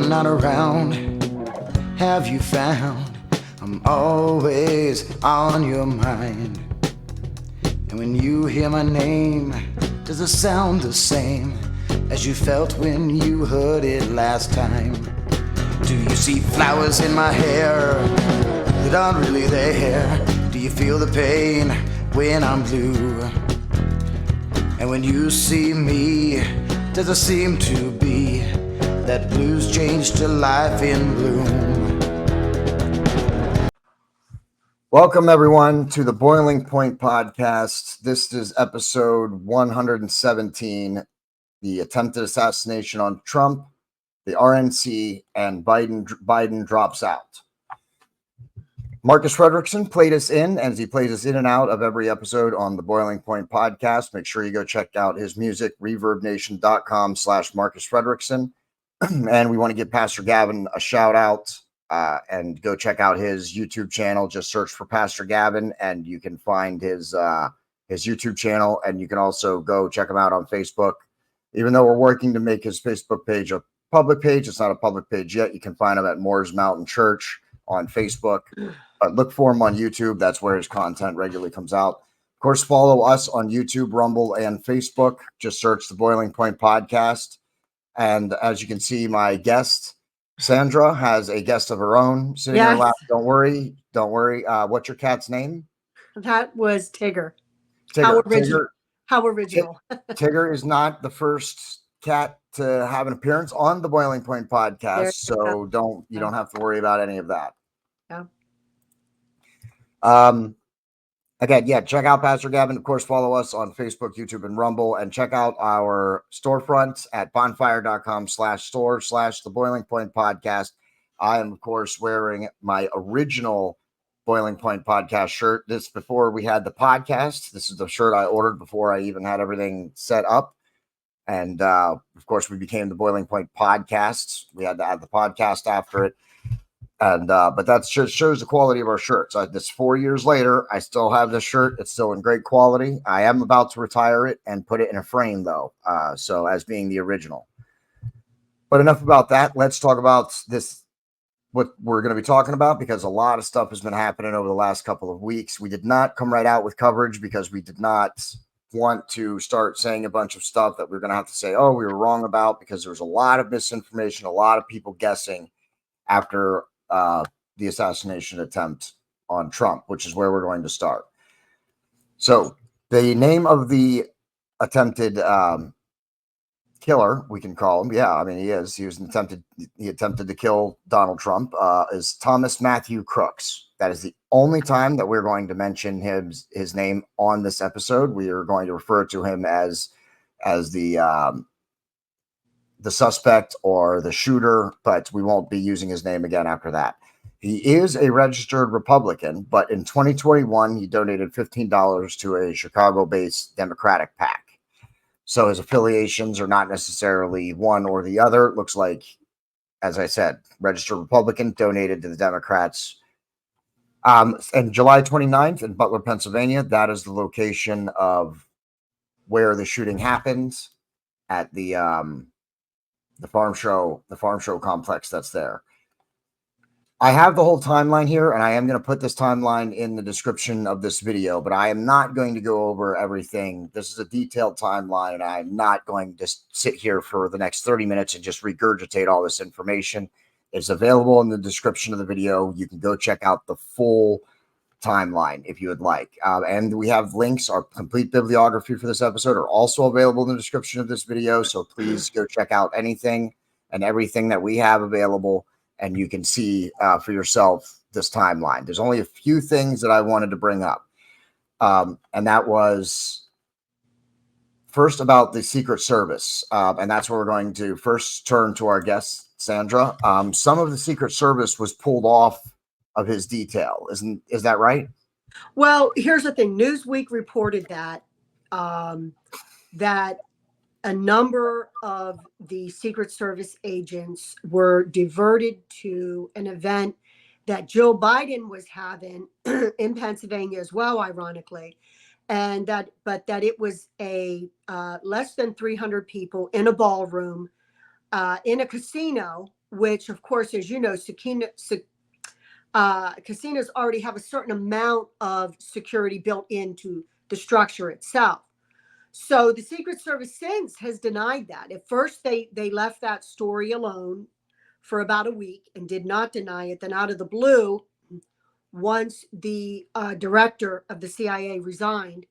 I'm not around, have you found I'm always on your mind? And when you hear my name, does it sound the same as you felt when you heard it last time? Do you see flowers in my hair that aren't really there? Do you feel the pain when I'm blue? And when you see me, does it seem to be that blues change to life in bloom? Welcome, everyone, to the Boiling Point Podcast. This is episode 117, the attempted assassination on Trump, the RNC, and Biden drops out. Marcus Fredrickson played us in, as he plays us in and out of every episode on the Boiling Point Podcast. Make sure you go check out his music, reverbnation.com/Marcus Fredrickson. And we want to give Pastor Gavin a shout out. And go check out his YouTube channel. Just search for Pastor Gavin, and you can find his YouTube channel. And you can also go check him out on Facebook. Even though we're working to make his Facebook page a public page, it's not a public page yet. You can find him at Moore's Mountain Church on Facebook. But look for him on YouTube. That's where his content regularly comes out. Of course, follow us on YouTube, Rumble, and Facebook. Just search the Boiling Point Podcast. And as you can see, my guest, Sandra, has a guest of her own sitting in her lap. Don't worry. What's your cat's name? That was Tigger. Tigger. How original. Tigger is not the first cat to have an appearance on the Boiling Point Podcast, so you don't have to worry about any of that. Yeah. Again, check out Pastor Gavin. Of course, follow us on Facebook, YouTube, and Rumble, and check out our storefront at bonfire.com/store/the Boiling Point Podcast. I am, of course, wearing my original Boiling Point Podcast shirt. This before we had the podcast. This is the shirt I ordered before I even had everything set up. And of course, we became the Boiling Point Podcast. We had to add the podcast after it. And but that just shows the quality of our shirts. This 4 years later, I still have this shirt. It's still in great quality. I am about to retire it and put it in a frame, though, so as being the original. But enough about that. Let's talk about this, what we're going to be talking about, because a lot of stuff has been happening over the last couple of weeks. We did not come right out with coverage because we did not want to start saying a bunch of stuff that we're going to have to say, oh, we were wrong about, because there was a lot of misinformation, a lot of people guessing after the assassination attempt on Trump, which is where we're going to start. So the name of the attempted killer, we can call him. Yeah, I mean, he attempted to kill Donald Trump, is Thomas Matthew Crooks. That is the only time that we're going to mention his name on this episode. We are going to refer to him as the suspect or the shooter, but we won't be using his name again after that. He is a registered Republican, but in 2021, he donated $15 to a Chicago-based Democratic PAC. So his affiliations are not necessarily one or the other. It looks like, as I said, registered Republican, donated to the Democrats. And July 29th in Butler, Pennsylvania, that is the location of where the shooting happened, at the farm show complex that's there. I have the whole timeline here, and I am going to put this timeline in the description of this video, but I am not going to go over everything. This is a detailed timeline, and I'm not going to sit here for the next 30 minutes and just regurgitate all this information. It's available in the description of the video. You can go check out the full timeline if you would like. And we have links. Our complete bibliography for this episode are also available in the description of this video. So please go check out anything and everything that we have available, and you can see for yourself this timeline. There's only a few things that I wanted to bring up. And that was first about the Secret Service. And that's where we're going to first turn to our guest, Sandra. Some of the Secret Service was pulled off of his detail. Is that right? Well, here's the thing. Newsweek reported that that a number of the Secret Service agents were diverted to an event that Joe Biden was having in Pennsylvania as well, ironically, and that it was less than 300 people in a ballroom in a casino which of course, as you know, casinos already have a certain amount of security built into the structure itself. So the Secret Service since has denied that. At first, they left that story alone for about a week and did not deny it. Then out of the blue, once the director of the CIA resigned,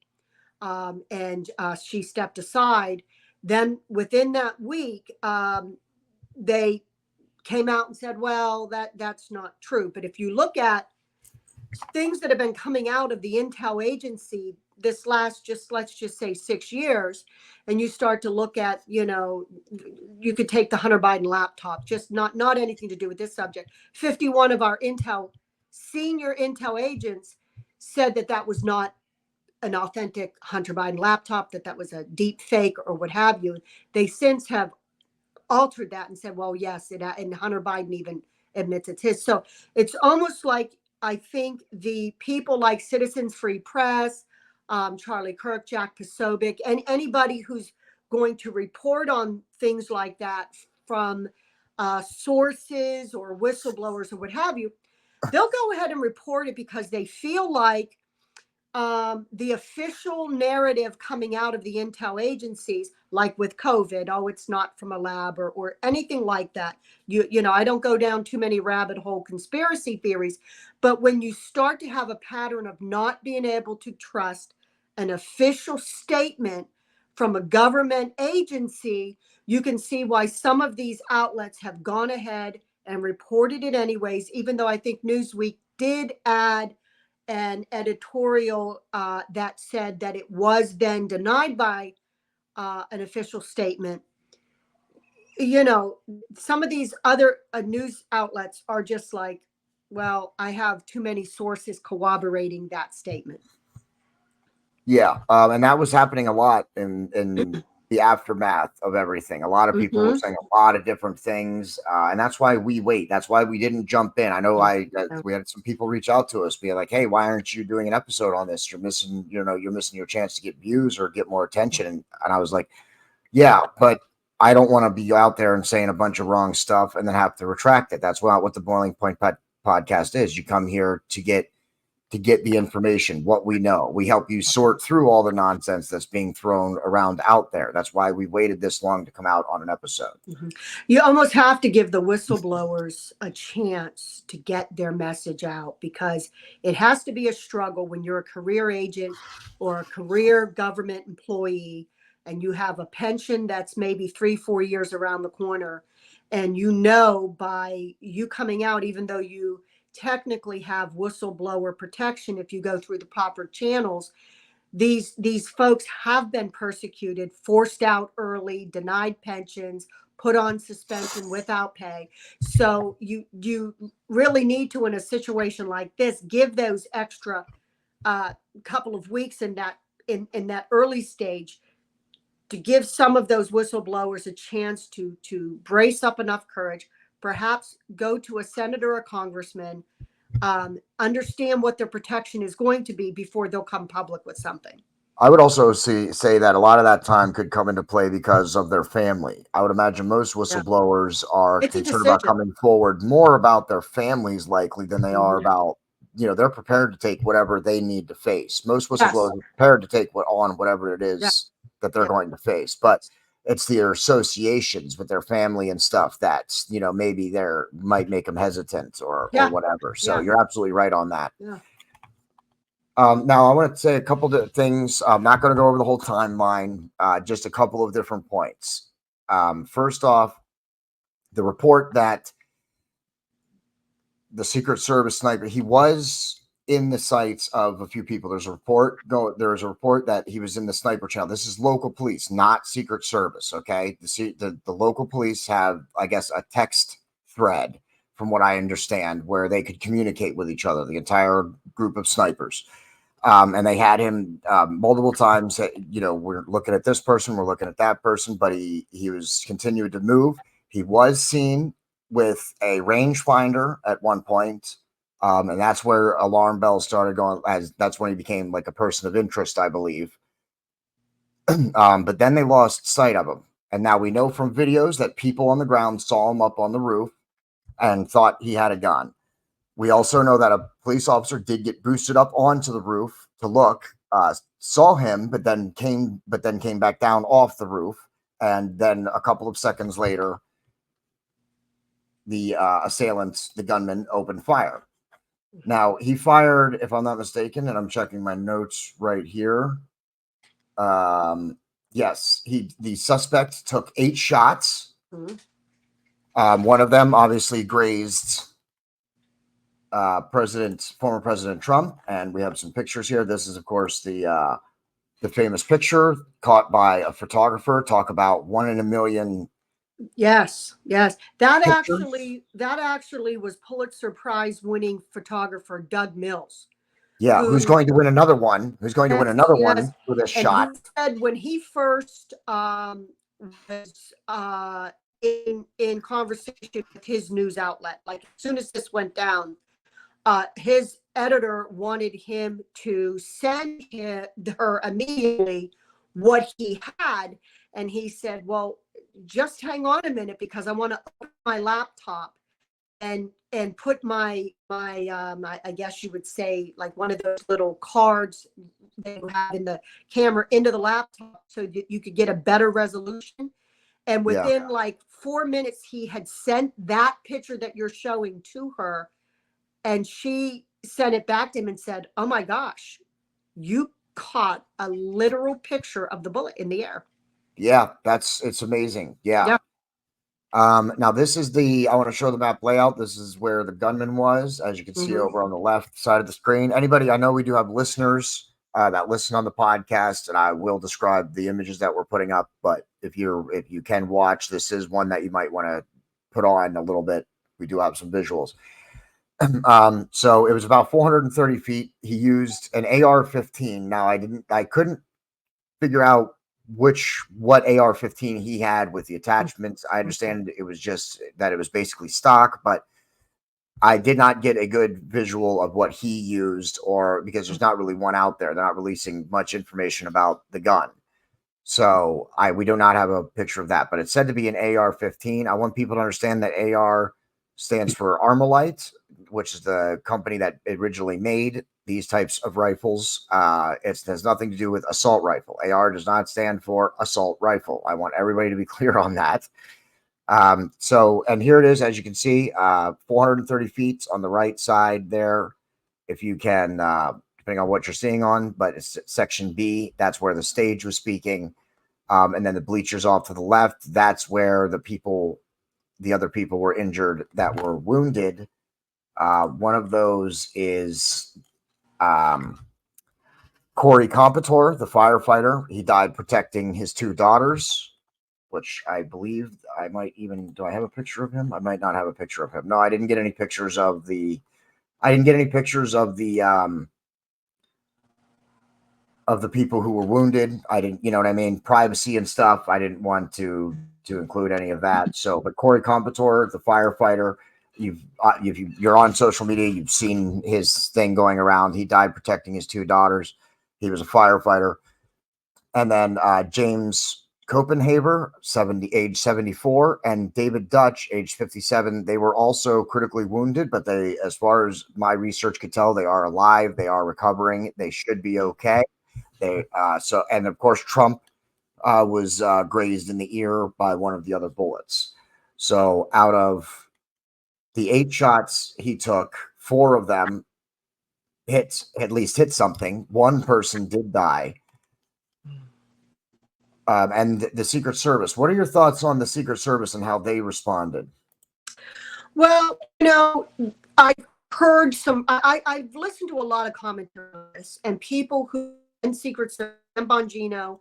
and she stepped aside, then within that week, they came out and said, well, that's not true. But if you look at things that have been coming out of the intel agency this last, just let's just say 6 years, and you start to look at, you could take the Hunter Biden laptop, just not anything to do with this subject. 51 of our senior intel agents said that was not an authentic Hunter Biden laptop, that was a deep fake or what have you. They since have altered that and said, well, yes, and Hunter Biden even admits it's his. So it's almost like, I think the people like Citizens Free Press, Charlie Kirk, Jack Posobiec, and anybody who's going to report on things like that from sources or whistleblowers or what have you, they'll go ahead and report it because they feel like the official narrative coming out of the intel agencies, like with COVID, oh, it's not from a lab or anything like that. I don't go down too many rabbit hole conspiracy theories, but when you start to have a pattern of not being able to trust an official statement from a government agency, you can see why some of these outlets have gone ahead and reported it anyways, even though I think Newsweek did add an editorial that said that it was then denied by an official statement. Some of these other news outlets are just like, well, I have too many sources corroborating that statement. Yeah, and that was happening a lot in the aftermath of everything. A lot of people were saying a lot of different things, and that's why we wait. That's why we didn't jump in. I know we had some people reach out to us, being like, "Hey, why aren't you doing an episode on this? You're missing your chance to get views or get more attention." And I was like, "Yeah, but I don't want to be out there and saying a bunch of wrong stuff and then have to retract it." That's what the Boiling Point podcast is. You come here to get the information, what we know. We help you sort through all the nonsense that's being thrown around out there. That's why we waited this long to come out on an episode. You almost have to give the whistleblowers a chance to get their message out, because it has to be a struggle when you're a career agent or a career government employee and you have a pension that's maybe 3-4 years around the corner. And by you coming out, even though you technically have whistleblower protection if you go through the proper channels, these folks have been persecuted, forced out early, denied pensions, put on suspension without pay. So you really need to, in a situation like this, give those extra couple of weeks in that early stage to give some of those whistleblowers a chance to brace up enough courage, perhaps go to a senator or congressman, understand what their protection is going to be before they'll come public with something. I would also say that a lot of that time could come into play because of their family. I would imagine most whistleblowers are concerned about coming forward more about their families likely than they are about, they're prepared to take whatever they need to face. Most whistleblowers are prepared to take whatever it is that they're going to face, but it's their associations with their family and stuff that's, maybe might make them hesitant or whatever. So you're absolutely right on that. Yeah. Now I want to say a couple of things. I'm not going to go over the whole timeline, just a couple of different points. First off, the report that the Secret Service sniper, he was in the sights of a few people. There's a report that he was in the sniper channel. This is local police, not Secret Service. Okay. The local police have, I guess, a text thread, from what I understand, where they could communicate with each other, the entire group of snipers. And they had him multiple times. We're looking at this person, we're looking at that person, but he was continuing to move. He was seen with a rangefinder at one point. And that's where alarm bells started going. That's when he became like a person of interest, I believe. But then they lost sight of him. And now we know from videos that people on the ground saw him up on the roof. and thought he had a gun. We also know that a police officer did get boosted up onto the roof to look, saw him, but then came back down off the roof, and then a couple of seconds later, the assailant, the gunman, opened fire. Now, he fired, if I'm not mistaken, and I'm checking my notes right here. Yes, the suspect took 8 shots. One of them obviously grazed former President Trump, and we have some pictures here. This is, of course, the famous picture caught by a photographer. Talk about 1 in a million. Yes. That pictures. actually was Pulitzer Prize winning photographer Doug Mills. Yeah, who's going to win another one? Who's going to win another one for this And shot? he said when he first was in conversation with his news outlet, like as soon as this went down, his editor wanted him to send her immediately what he had, and he said, "Well, just hang on a minute because I want to open my laptop and put my I guess you would say like one of those little cards they have in the camera into the laptop so that you could get a better resolution." And within like 4 minutes, he had sent that picture that you're showing to her, and she sent it back to him and said, "Oh my gosh, you caught a literal picture of the bullet in the air." Yeah, it's amazing. Yeah. Now this is I want to show the map layout. This is where the gunman was, as you can see over on the left side of the screen. Anybody, I know we do have listeners that listen on the podcast, and I will describe the images that we're putting up. But if you can watch, this is one that you might want to put on a little bit. We do have some visuals. So it was about 430 feet. He used an AR-15. Now I couldn't figure out what AR-15 he had with the attachments. I understand it was just that it was basically stock, but I did not get a good visual of what he used, or because there's not really one out there. They're not releasing much information about the gun. So we do not have a picture of that, but it's said to be an AR-15. I want people to understand that AR stands for Armalite, which is the company that originally made these types of rifles. It has nothing to do with assault rifle. AR does not stand for assault rifle. I want everybody to be clear on that. And here it is, as you can see, 430 feet on the right side there. If you can, depending on what you're seeing on, but it's section B, that's where the stage was speaking. And then the bleachers off to the left, that's where the other people were injured that were wounded. One of those is Corey Competor, the firefighter. He died protecting his 2 daughters, which I believe I might even, do I have a picture of him? I might not have a picture of him. No, I didn't get any pictures of the people who were wounded. I didn't, you know what I mean? Privacy and stuff. I didn't want to include any of that. So, but Corey Competor, the firefighter, you're on social media, you've seen his thing going around. He died protecting his 2 daughters. He was a firefighter. And then James Copenhaver, age 74, and David Dutch, age 57. They were also critically wounded, but they, as far as my research could tell, they are alive. They are recovering. They should be okay. And of course, Trump was grazed in the ear by one of the other bullets. So out of the 8 shots he took, 4 of them hit something. One person did die. And the Secret Service. What are your thoughts on the Secret Service and how they responded? Well, I've heard I've listened to a lot of commentary on this, and people who in Secret Service, Bongino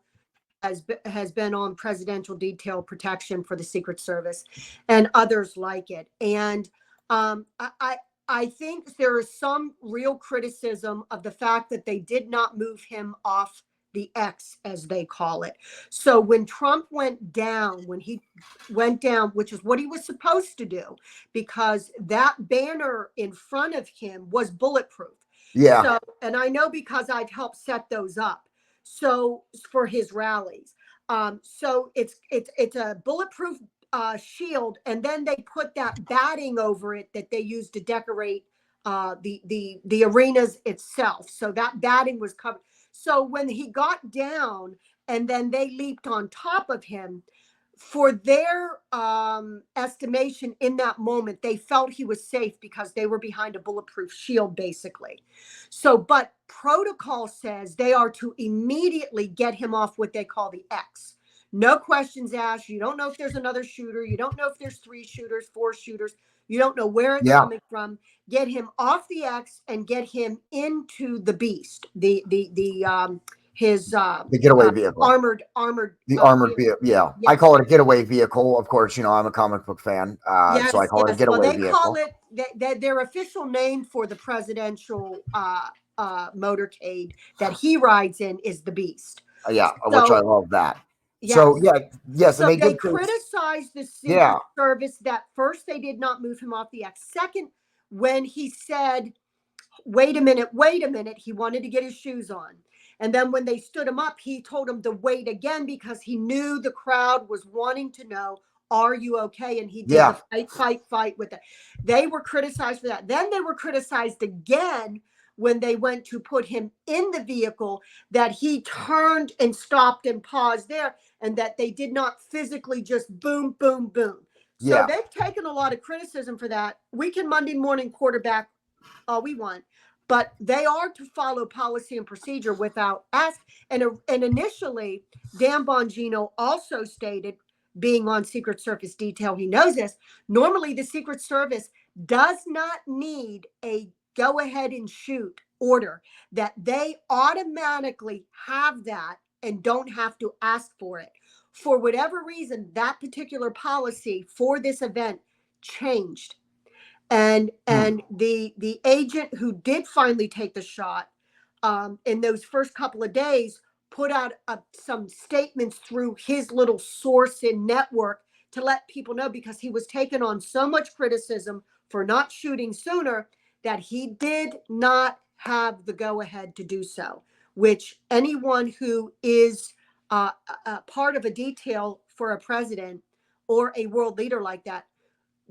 has been on presidential detail protection for the Secret Service, and others like it. And I think there is some real criticism of the fact that they did not move him off the X, as they call it. So when Trump went down, which is what he was supposed to do, because that banner in front of him was bulletproof. Yeah. So, and I know because I've helped set those up. So for his rallies. So it's a bulletproof shield, and then they put that batting over it that they used to decorate the arenas itself. So that batting was covered. So when he got down and then they leaped on top of him, for their estimation in that moment, they felt he was safe because they were behind a bulletproof shield, basically. So, but protocol says they are to immediately get him off what they call the X. No questions asked. You don't know if there's another shooter. You don't know if there's 3 shooters, 4 shooters. You don't know where it's coming from. Get him off the X and get him into the beast. His The getaway vehicle. armored The armored vehicle. Yeah. yes. I call it a getaway vehicle. Of course, I'm a comic book fan. Yes, so I call it a getaway they vehicle. call it their official name for the presidential motorcade that he rides in is the Beast. Which I love that. Yes. So yes, So and they criticized the Secret Service that first they did not move him off the X. Second, when he said, wait a minute, he wanted to get his shoes on. And then when they stood him up, he told him to wait again because he knew the crowd was wanting to know, are you okay? And he did the fight with it. They were criticized for that. Then they were criticized again when they went to put him in the vehicle, that he turned and stopped and paused there, and that they did not physically just boom, boom, boom. So they've taken a lot of criticism for that. We can Monday morning quarterback all we want, but they are to follow policy and procedure without ask. And initially, Dan Bongino also stated, being on Secret Service detail, he knows this. Normally, the Secret Service does not need a go ahead and shoot order, that they automatically have that and don't have to ask for it. For whatever reason, that particular policy for this event changed. And the agent who did finally take the shot in those first couple of days put out some statements through his little source in network to let people know, because he was taking on so much criticism for not shooting sooner, that he did not have the go-ahead to do so, which anyone who is part of a detail for a president or a world leader like that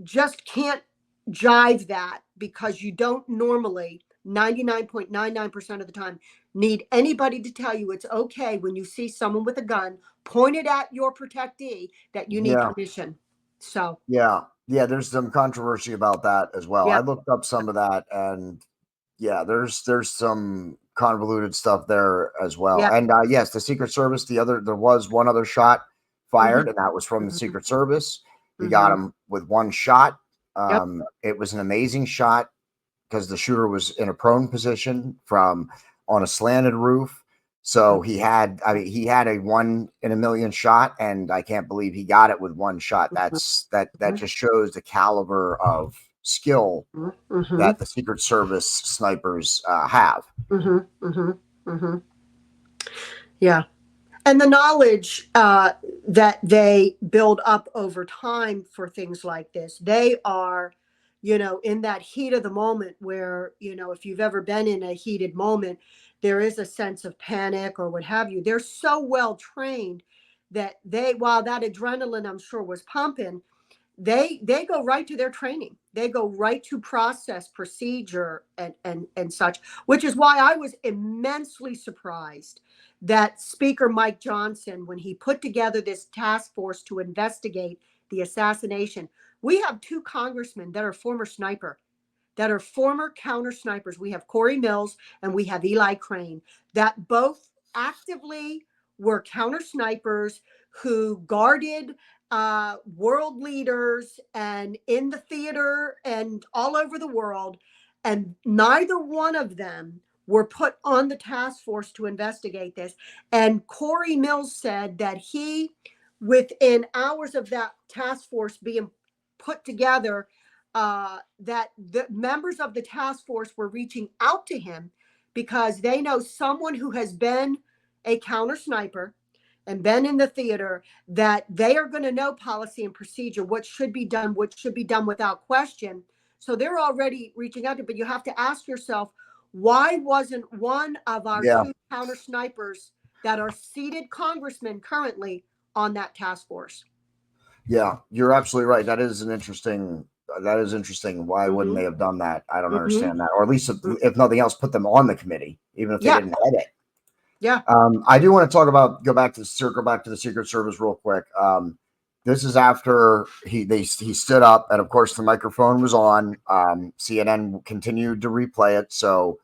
just can't jive that, because you don't normally 99.99% of the time need anybody to tell you it's okay when you see someone with a gun pointed at your protectee that you need permission. So there's some controversy about that as well. I looked up some of that, and there's some convoluted stuff there as well. And yes, the Secret Service, there was one other shot fired, and that was from the Secret Service. He got him with one shot. It was an amazing shot because the shooter was in a prone position on a slanted roof. So he had a 1 in a million shot, and I can't believe he got it with one shot. That just shows the caliber of skill that the Secret Service snipers have. Yeah. And the knowledge that they build up over time for things like this, they are, in that heat of the moment where, if you've ever been in a heated moment, there is a sense of panic or what have you. They're so well trained that while that adrenaline, I'm sure, was pumping, they go right to their training. They go right to process, procedure, and such, which is why I was immensely surprised that Speaker Mike Johnson, when he put together this task force to investigate the assassination, we have 2 congressmen that are former counter snipers. We have Corey Mills and we have Eli Crane, that both actively were counter snipers who guarded world leaders and in the theater and all over the world. And neither one of them were put on the task force to investigate this. And Corey Mills said that he, within hours of that task force being put together, that the members of the task force were reaching out to him because they know someone who has been a counter sniper and been in the theater, that they are going to know policy and procedure, what should be done without question. So they're already reaching out to, but you have to ask yourself, why wasn't one of our 2 counter snipers that are seated congressmen currently on that task force? Yeah, you're absolutely right. That is an interesting. That is interesting. Why wouldn't Hmm. they have done that? I don't Hmm. understand that. Or at least, if nothing else, put them on the committee, even if they Yeah, didn't head it. yeah, I do want to talk about circle back to the Secret Service real quick. This is after he stood up, and of course the microphone was on. CNN continued to replay it, so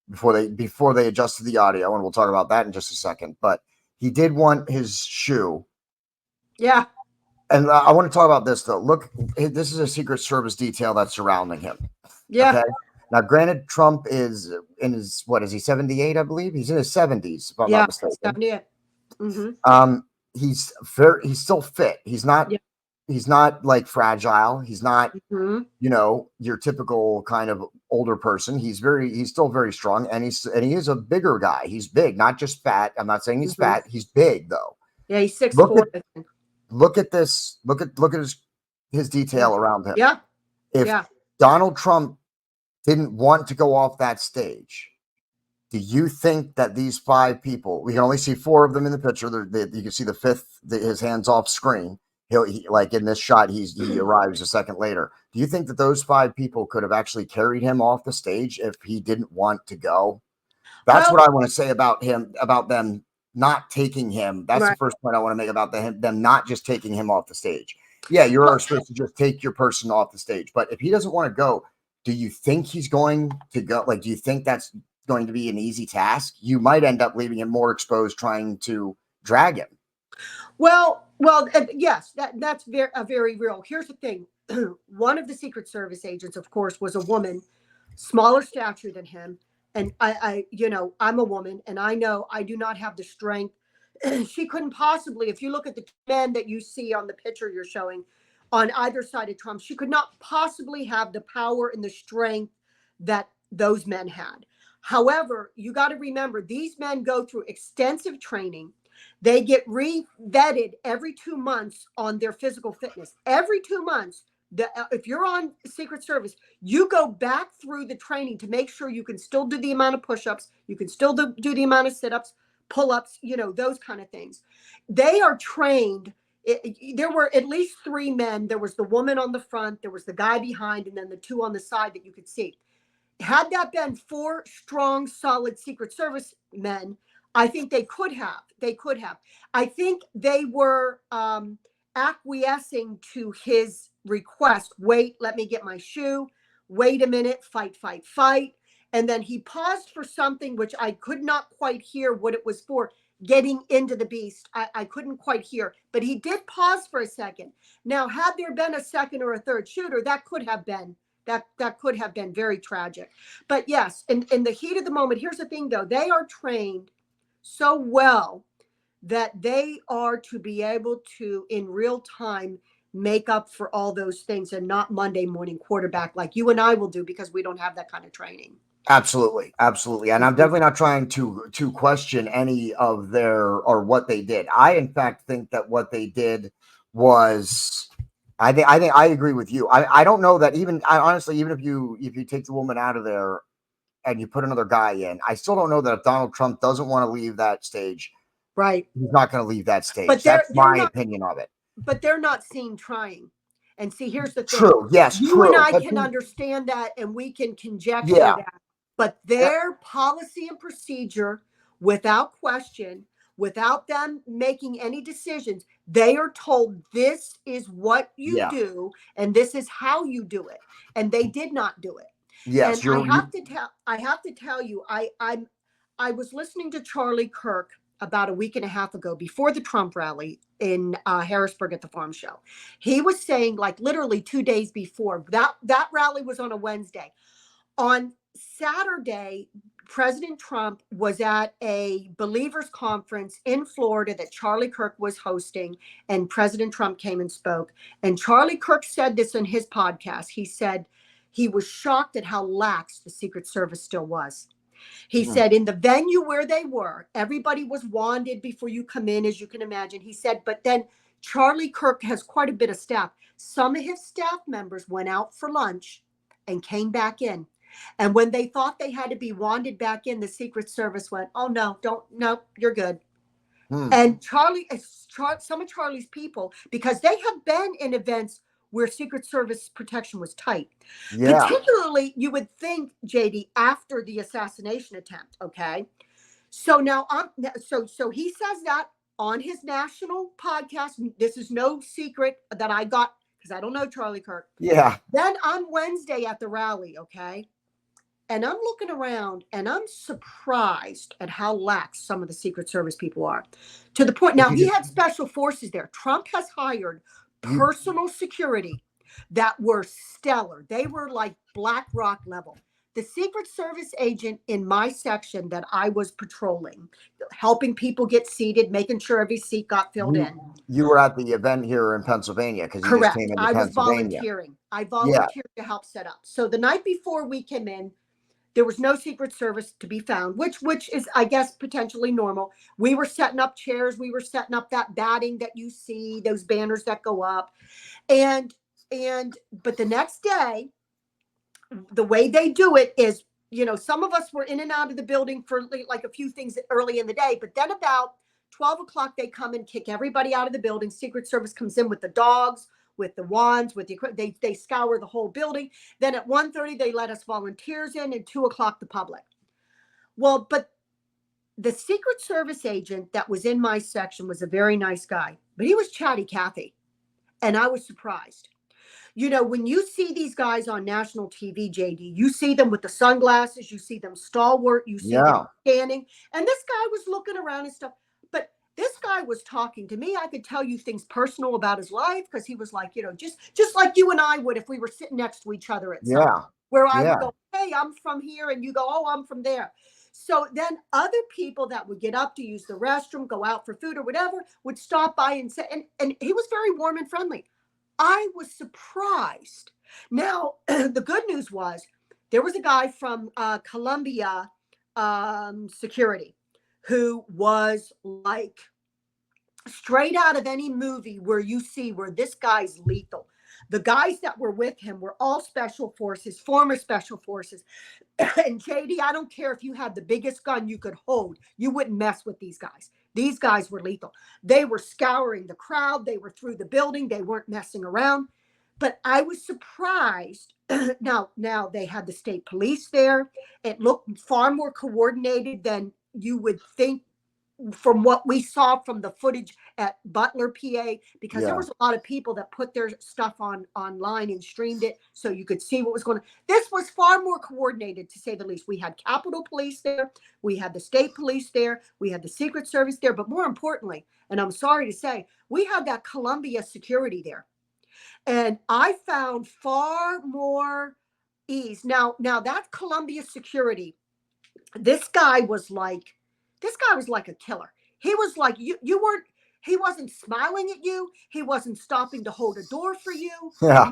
before they adjusted the audio, and we'll talk about that in just a second. But he did want his shoe, yeah, and I want to talk about this though. Look, this is a Secret Service detail that's surrounding him. yeah, Okay. Now, granted, Trump is in his, what is he, 78, I believe? He's in his 70s, if I'm not yeah. mistaken. 78. Hmm. Um, he's still fit. Yeah. He's not like fragile. He's not, Hmm. your typical kind of older person. He's still very strong, and he is a bigger guy. He's big, not just fat. I'm not saying he's Hmm. fat. He's big though. Yeah, he's six Look at four. I think. look at this. Look at his Yeah, detail around him. yeah, If yeah. Donald Trump didn't want to go off that stage, do you think that these five people, we can only see four of them in the picture. You can see the fifth, his hands off screen. Like in this shot, he arrives a second later. Do you think that those five people could have actually carried him off the stage if he didn't want to go? That's Well, what I want to say about him, about them not taking him. That's the right. first point I want to make about them not just taking him off the stage. Yeah, Well, you're supposed to just take your person off the stage, but if he doesn't want to go, do you think he's going to go? Like, do you think that's going to be an easy task? You might end up leaving him more exposed trying to drag him. yes, that's very real. Here's the thing. One of the Secret Service agents, of course, was a woman, smaller stature than him. And I'm a woman, and I know I do not have the strength. She couldn't possibly, if you look at the men that you see on the picture you're showing on either side of Trump, she could not possibly have the power and the strength that those men had. However, you got to remember these men go through extensive training. They get re-vetted every 2 months on their physical fitness. Every 2 months, if you're on Secret Service, you go back through the training to make sure you can still do the amount of push-ups, you can still do the amount of sit-ups, pull-ups, those kind of things. They are trained. There were at least three men. There was the woman on the front, there was the guy behind, and then the two on the side that you could see. Had that been four strong, solid Secret Service men, I think they could have. They could have. I think they were acquiescing to his request. Wait, let me get my shoe. Wait a minute. Fight, fight, fight. And then he paused for something which I could not quite hear what it was for. Getting into the beast. I couldn't quite hear, but he did pause for a second. Now, had there been a second or a third shooter, that could have been very tragic. But yes, in the heat of the moment, here's the thing though, they are trained so well that they are to be able to in real time make up for all those things and not Monday morning quarterback like you and I will do because we don't have that kind of training. Absolutely, absolutely, and I'm Mhm. definitely not trying to question any of their or what they did. I, in fact, think that what they did was, I think I agree with you. I don't know that honestly, even if you take the woman out of there and you put another guy in, I still don't know that if Donald Trump doesn't want to leave that stage, Right. he's not going to leave that But stage. they're That's they're my not opinion of it. but they're not seen trying. And see, here's the thing. True. Yes. You and True. I But can understand that and we can conjecture yeah. that. But their policy and procedure, without question, without them making any decisions, they are told this is what you Yeah. do and this is how you do it. And they did not do it. And Yes. I have to tell you, I was listening to Charlie Kirk about a week and a half ago before the Trump rally in Harrisburg at the farm show. He was saying, like literally 2 days before that rally was on a Wednesday. On Saturday, President Trump was at a believers conference in Florida that Charlie Kirk was hosting, and President Trump came and spoke. And Charlie Kirk said this in his podcast. He said he was shocked at how lax the Secret Service still was. He Mm, said in the venue where they were, everybody was wanded before you come in, as you can imagine. He said, but then Charlie Kirk has quite a bit of staff. Some of his staff members went out for lunch and came back in. And when they thought they had to be wanded back in, the Secret Service went, oh, no, don't, no, you're good. And some of Charlie's people, because they have been in events where Secret Service protection was tight. Yeah. Particularly, you would think, JD, after the assassination attempt. Okay. So now, so he says that on his national podcast. This is no secret that I got because I don't know Charlie Kirk. Yeah. Then on Wednesday at the rally, okay, and I'm looking around and I'm surprised at how lax some of the Secret Service people are. To the point, now he had special forces there. Trump has hired personal security that were stellar. They were like Black Rock level. The Secret Service agent in my section that I was patrolling, helping people get seated, making sure every seat got filled in. You were at the event here in Pennsylvania because you just Correct. came into I was Pennsylvania. volunteering. I volunteered to help set up. So the night before we came in, there was no Secret Service to be found, which is, I guess, potentially normal. We were setting up chairs. We were setting up that batting that you see, those banners that go up. But the next day, the way they do it is, some of us were in and out of the building for like a few things early in the day, but then about 12 o'clock, they come and kick everybody out of the building. Secret Service comes in with the dogs, with the wands, with the equipment. They scour the whole building. Then at 1:30, they let us volunteers in, and 2 o'clock, the public. Well, but the Secret Service agent that was in my section was a very nice guy, but he was chatty Cathy, and I was surprised. When you see these guys on national TV, JD, you see them with the sunglasses, you see them stalwart, you see them standing, and this guy was looking around and stuff. But this guy was talking to me. I could tell you things personal about his life because he was like, just like you and I would if we were sitting next to each other at something, where I would go, hey, I'm from here, and you go, oh, I'm from there. So then other people that would get up to use the restroom, go out for food or whatever, would stop by and say, and he was very warm and friendly. I was surprised. Now, the good news was there was a guy from Columbia Security who was like straight out of any movie where you see where this guy's lethal. The guys that were with him were all special forces, former special forces. And JD, I don't care if you had the biggest gun you could hold, you wouldn't mess with these guys. These guys were lethal. They were scouring the crowd. They were through the building. They weren't messing around. But I was surprised. Now they had the state police there. It looked far more coordinated than you would think from what we saw from the footage at Butler, PA, because there was a lot of people that put their stuff online and streamed it so you could see what was going on. This was far more coordinated, to say the least. We had Capitol Police there. We had the state police there. We had the Secret Service there. But more importantly, and I'm sorry to say, we had that Columbia security there. And I found far more ease. Now that Columbia security, this guy was like a killer. He was like, he wasn't smiling at you. He wasn't stopping to hold a door for you. Yeah.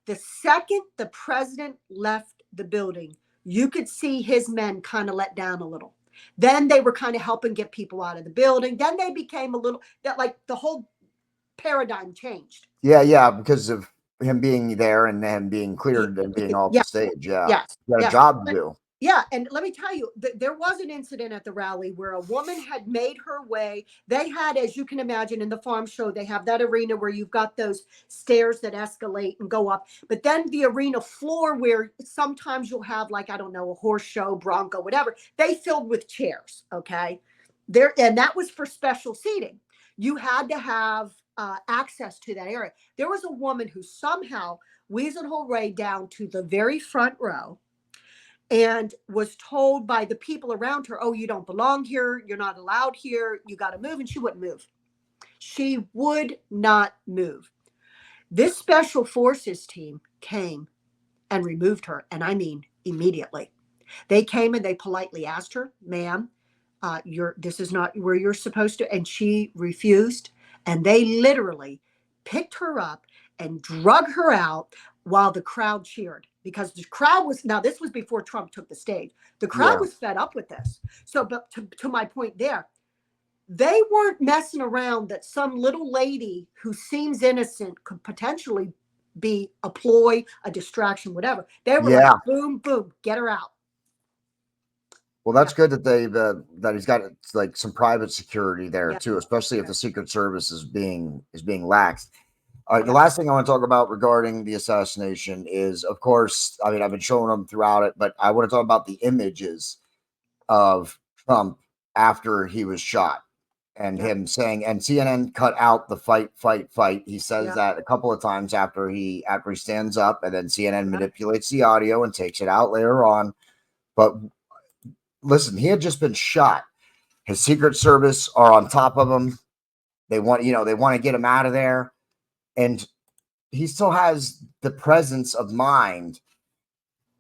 The second the president left the building, you could see his men kind of let down a little. Then they were kind of helping get people out of the building. Then they became like the whole paradigm changed. Yeah, because of him being there and him being cleared and being off the stage. Yeah. Yes. He had a job to do. Yeah, and let me tell you, there was an incident at the rally where a woman had made her way. They had, as you can imagine, in the farm show, they have that arena where you've got those stairs that escalate and go up. But then the arena floor where sometimes you'll have, like, I don't know, a horse show, bronco, whatever, they filled with chairs, okay? And that was for special seating. You had to have access to that area. There was a woman who somehow weaseled her way down to the very front row and was told by the people around her, oh, you don't belong here. You're not allowed here. You got to move. And she wouldn't move. She would not move. This special forces team came and removed her. And I mean, immediately. They came and they politely asked her, ma'am, this is not where you're supposed to. And she refused. And they literally picked her up and drug her out while the crowd cheered. Because the crowd was, now this was before Trump took the stage. The crowd was fed up with this. So, but to my point there, they weren't messing around that some little lady who seems innocent could potentially be a ploy, a distraction, whatever. They were like, boom, boom, get her out. Well, that's good that that he's got like some private security there Yeah. too, especially if Yeah. the Secret Service is being laxed. All right, the Yeah. last thing I want to talk about regarding the assassination is, of course, I mean, I've been showing them throughout it, but I want to talk about the images of Trump after he was shot and Yeah. him saying, and CNN cut out the fight, fight, fight. He says Yeah. that a couple of times after he stands up, and then CNN Yeah. manipulates the audio and takes it out later on. But listen, he had just been shot. His Secret Service are on top of him. They want, they want to get him out of there. And he still has the presence of mind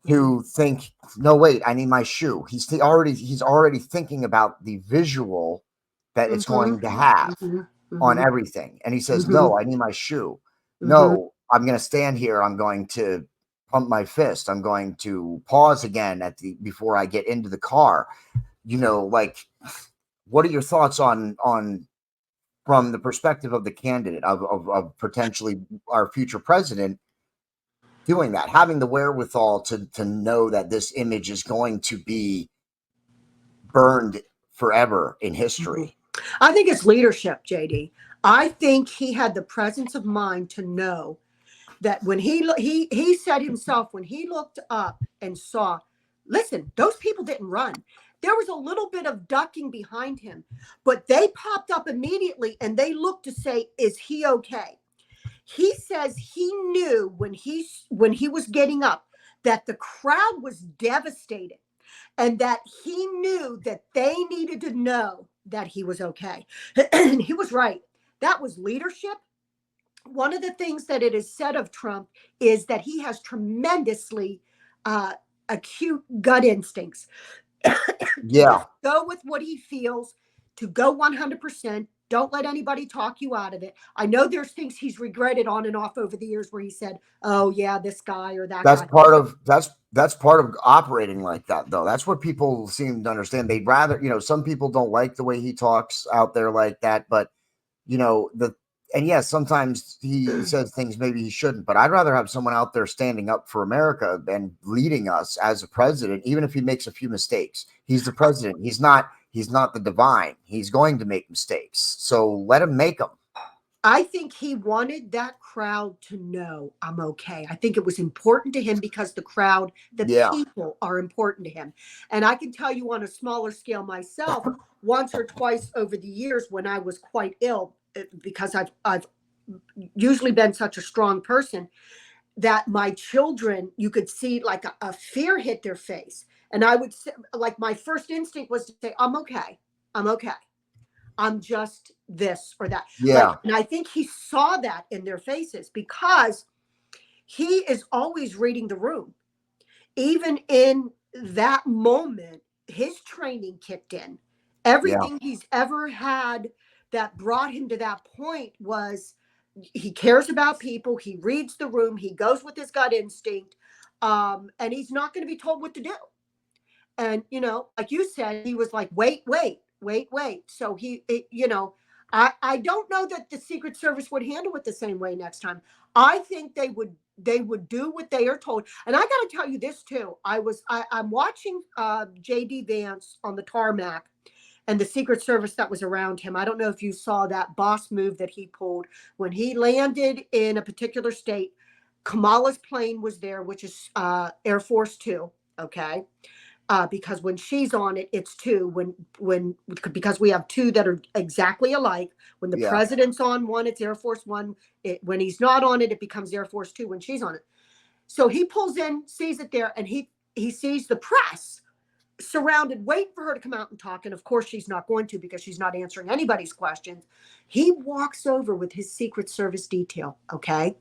to think, no, wait, I need my shoe. He's already thinking about the visual that it's Mm-hmm. going to have Mm-hmm. on Mm-hmm. everything. And he says, Mm-hmm. no, I need my shoe. Mm-hmm. No, I'm going to stand here. I'm going to pump my fist. I'm going to pause again before I get into the car. Like, what are your thoughts on from the perspective of the candidate of potentially our future president doing that, having the wherewithal to know that this image is going to be burned forever in Mm-hmm. history? I think it's leadership, JD. I think he had the presence of mind to know that when he said himself, when he looked up and saw, listen, those people didn't run. There was a little bit of ducking behind him, but they popped up immediately and they looked to say, is he okay? He says he knew when he was getting up that the crowd was devastated and that he knew that they needed to know that he was okay. And he was right. That was leadership. One of the things that it is said of Trump is that he has tremendously uh, acute gut instincts to Yeah, just go with what he feels, to go 100%. Don't let anybody talk you out of it. I know there's things he's regretted on and off over the years where he said, oh, yeah, this guy or that that's guy. part of that's part of operating like that, though. That's what people seem to understand. They'd rather, some people don't like the way he talks out there like that, but the and yes, sometimes he says things maybe he shouldn't, but I'd rather have someone out there standing up for America and leading us as a president, even if he makes a few mistakes. He's the president. He's not the divine. He's going to make mistakes. So let him make them. I think he wanted that crowd to know I'm okay. I think it was important to him because the crowd, the Yeah. people are important to him. And I can tell you on a smaller scale myself, once or twice over the years when I was quite ill, because I've usually been such a strong person that my children, you could see like a fear hit their face. And I would say, like, my first instinct was to say, I'm okay. I'm okay. I'm just this or that. Like, Yeah. and I think he saw that in their faces because he is always reading the room. Even in that moment, his training kicked in. Yeah. Everything he's ever had that brought him to that point was he cares about people, he reads the room, he goes with his gut instinct, and he's not going to be told what to do. And like you said, he was like, wait, wait, wait, wait. So I don't know that the Secret Service would handle it the same way next time. I think they would do what they are told. And I got to tell you this too. I'm watching J.D. Vance on the tarmac and the Secret Service that was around him. I don't know if you saw that boss move that he pulled when he landed in a particular state. Kamala's plane was there, which is Air Force Two. Okay, because when she's on it, it's two. When because we have two that are exactly alike. When the Yeah. president's on one, it's Air Force One. When he's not on it, it becomes Air Force Two. When she's on it, so he pulls in, sees it there, and he sees the press surrounded, waiting for her to come out and talk. And of course, she's not going to because she's not answering anybody's questions. He walks over with his Secret Service detail. Okay.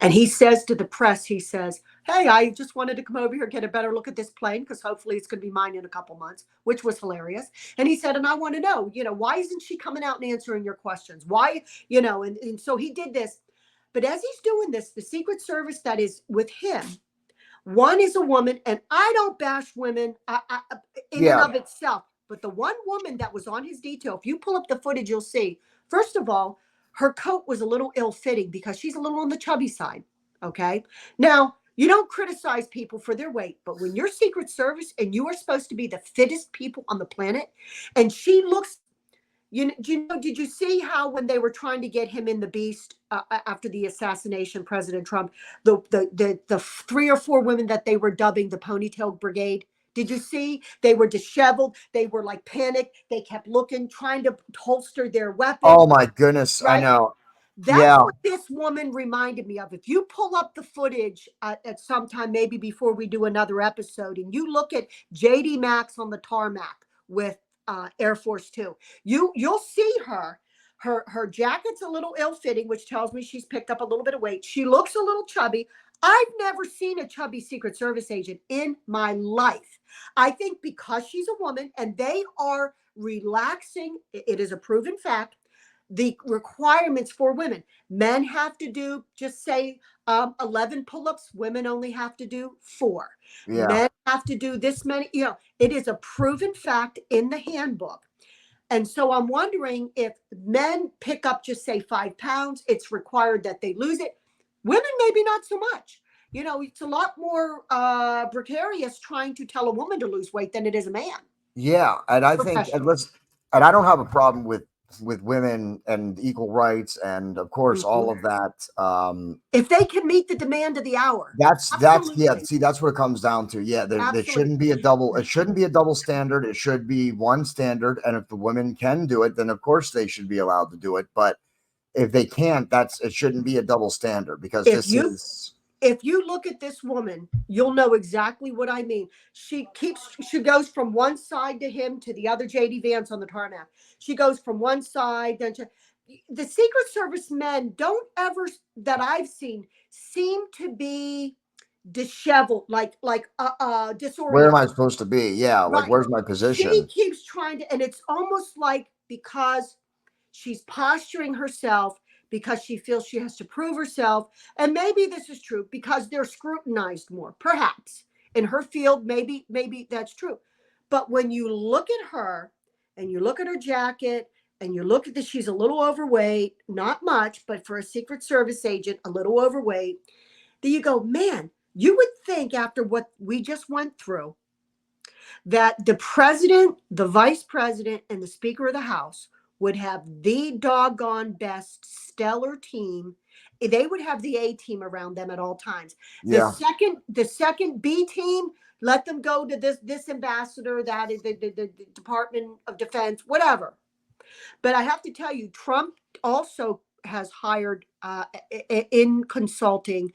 And he says to the press, he says, hey, I just wanted to come over here, get a better look at this plane because hopefully it's going to be mine in a couple months, which was hilarious. And he said, and I want to know, why isn't she coming out and answering your questions? Why, and so he did this. But as he's doing this, the Secret Service that is with him, one is a woman, and I don't bash women in and Yeah. of itself. But the one woman that was on his detail, if you pull up the footage, you'll see, first of all, her coat was a little ill-fitting because she's a little on the chubby side. Okay. Now, You don't criticize people for their weight, but when you're Secret Service and you are supposed to be the fittest people on the planet, and she looks, did you see how when they were trying to get him in the beast after the assassination, President Trump, the 3 or 4 women that they were dubbing the Ponytail Brigade? Did you see? They were disheveled. They were like panicked. They kept looking, trying to holster their weapon. Oh my goodness, I Right? know. That's Yeah, what this woman reminded me of. If you pull up the footage at some time, maybe before we do another episode, and you look at J.D. Maxx on the tarmac with Air Force Two, you'll see her. Her jacket's a little ill-fitting, which tells me she's picked up a little bit of weight. She looks a little chubby. I've never seen a chubby Secret Service agent in my life. I think because she's a woman and they are relaxing, it is a proven fact, the requirements for women. Men have to do, just say, 11 pull-ups. Women only have to do 4. yeah, Men have to do this many. It is a proven fact in the handbook. And so I'm wondering if men pick up, just say, 5 pounds, it's required that they lose it. Women, maybe not so much. It's a lot more precarious trying to tell a woman to lose weight than it is a man yeah. And I think, and professionally. I don't have a problem with women and equal rights, and of course Mhm. all of that. If they can meet the demand of the hour, That's yeah. absolutely. See, that's what it comes down to. Yeah, there shouldn't Absolutely. be a double. It shouldn't be a double standard. It should be one standard. And if the women can do it, then of course they should be allowed to do it. But if they can't, it shouldn't be a double standard, because If this you is if you look at this woman, you'll know exactly what I mean. She goes from one side to him to the other, J.D. Vance on the tarmac. She goes from one side then to the Secret Service men don't ever, that I've seen, seem to be disheveled, like where am I disoriented. supposed to be? Yeah, like Right. where's my She position? keeps trying to, and it's almost like because she's posturing herself because she feels she has to prove herself. And maybe this is true because they're scrutinized more, perhaps in her field. Maybe that's true. But when you look at her and you look at her jacket and you look at this, she's a little overweight, not much, but for a Secret Service agent, a little overweight. Then you go, man, you would think after what we just went through that the president, the vice president, and the speaker of the house would have the doggone best stellar team. They would have the A team around them at all times. The Yeah, second, the second B team, let them go to this ambassador, that is the Department of Defense, whatever. But I have to tell you, Trump also has hired in consulting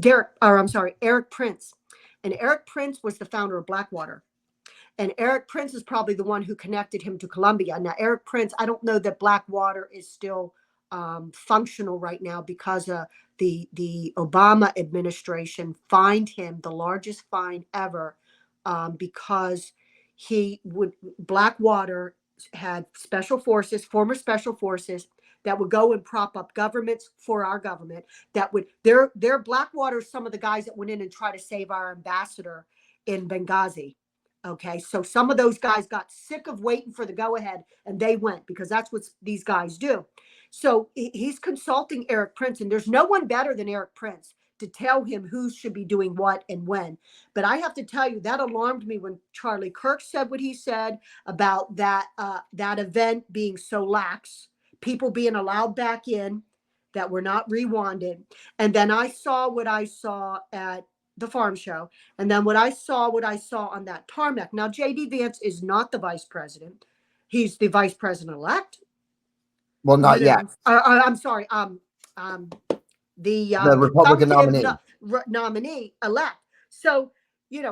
Eric Prince, and Eric Prince was the founder of Blackwater. And Eric Prince is probably the one who connected him to Colombia. Now, Eric Prince, I don't know that Blackwater is still functional right now because the Obama administration fined him the largest fine ever because Blackwater had special forces, former special forces that would go and prop up governments for our government. That would their Blackwater, some of the guys that went in and tried to save our ambassador in Benghazi. Okay, so some of those guys got sick of waiting for the go ahead and they went because that's what these guys do. So he's consulting Eric Prince, and there's no one better than Eric Prince to tell him who should be doing what and when. But I have to tell you, that alarmed me when Charlie Kirk said what he said about that event being so lax, people being allowed back in that were not rewanded. And then I saw what I saw at the farm show. And then what I saw on that tarmac. Now, J.D. Vance is not the vice president. He's the vice president elect. well, not yet. I'm sorry. Um, the The Republican presumptive nominee. nominee elect. So,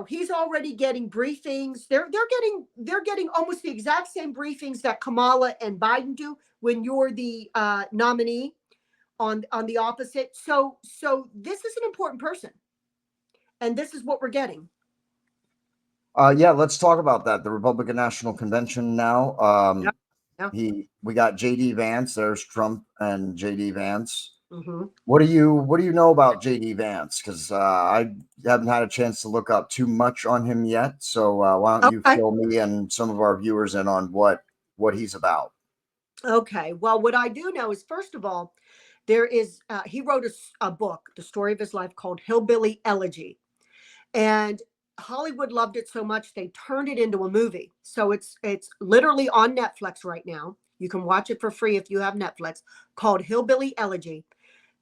he's already getting briefings. They're getting almost the exact same briefings that Kamala and Biden do when you're the nominee on the opposite. So this is an important person, and this is what we're getting. Yeah, let's talk about that. The Republican National Convention now. Yeah. Yeah. We got J.D. Vance. There's Trump and J.D. Vance. Mm-hmm. What do you know about J.D. Vance? Because I haven't had a chance to look up too much on him yet. So why don't you Okay. fill me and some of our viewers in on what he's about? Okay. Well, what I do know is, first of all, There is, he wrote a book, the story of his life, called Hillbilly Elegy. And Hollywood loved it so much they turned it into a movie. So it's literally on Netflix right now. You can watch it for free if you have Netflix, called Hillbilly Elegy.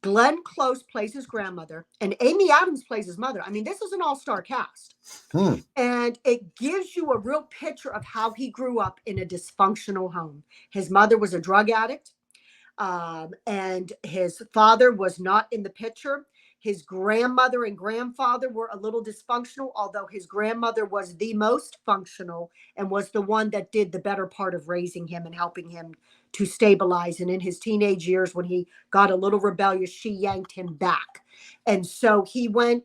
Glenn Close plays his grandmother, and Amy Adams plays his mother. I mean, this is an all-star cast. And it gives you a real picture of how he grew up in a dysfunctional home. His mother was a drug addict, and his father was not in the picture. His grandmother and grandfather were a little dysfunctional, although his grandmother was the most functional and was the one that did the better part of raising him and helping him to stabilize. And in his teenage years, when he got a little rebellious, she yanked him back. And so he went,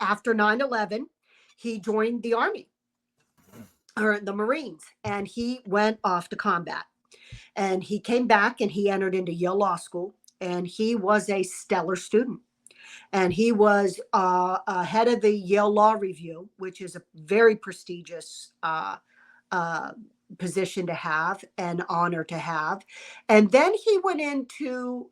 after 9/11, he joined the Army or the Marines, and he went off to combat. And he came back and he entered into Yale Law School, and he was a stellar student. And he was head of the Yale Law Review, which is a very prestigious uh, position to have, and honor to have. And then he went into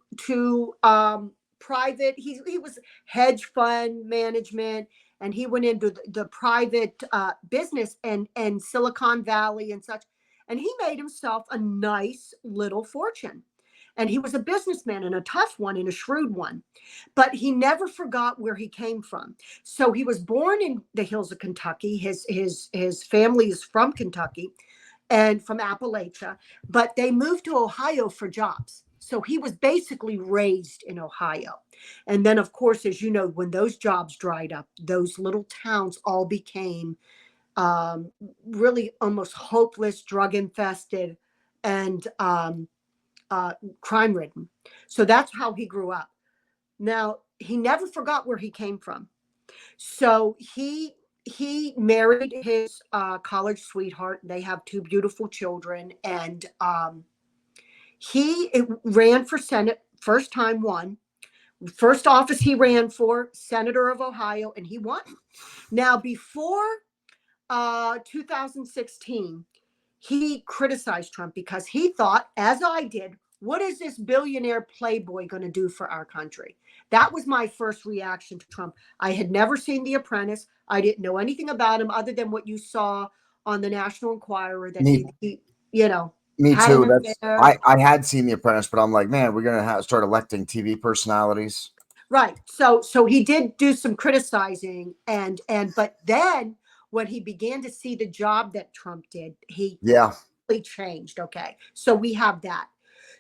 private. He was hedge fund management, and he went into the private business and Silicon Valley and such. And he made himself a nice little fortune. And he was a businessman, and a tough one and a shrewd one. But he never forgot where he came from. So he was born in the hills of Kentucky. His family is from Kentucky and from Appalachia, but they moved to Ohio for jobs. So he was basically raised in Ohio. And then, of course, as you know, when those jobs dried up, those little towns all became really almost hopeless, drug infested, and crime ridden. So that's how he grew up. Now, he never forgot where he came from. So he married his college sweetheart. They have two beautiful children, and he ran for Senate. First time won. First office he ran for, Senator of Ohio, and he won. Now, before 2016, he criticized Trump because he thought, as I did, what is this billionaire playboy going to do for our country? That was my first reaction to Trump. I had never seen The Apprentice. I didn't know anything about him other than what you saw on the National Enquirer, that he Me had too. an That's affair. I had seen The Apprentice, but I'm like, man, we're gonna start electing TV personalities. Right. So he did do some criticizing, and but then when he began to see the job that Trump did, he Yeah, completely changed. Okay. So we have that.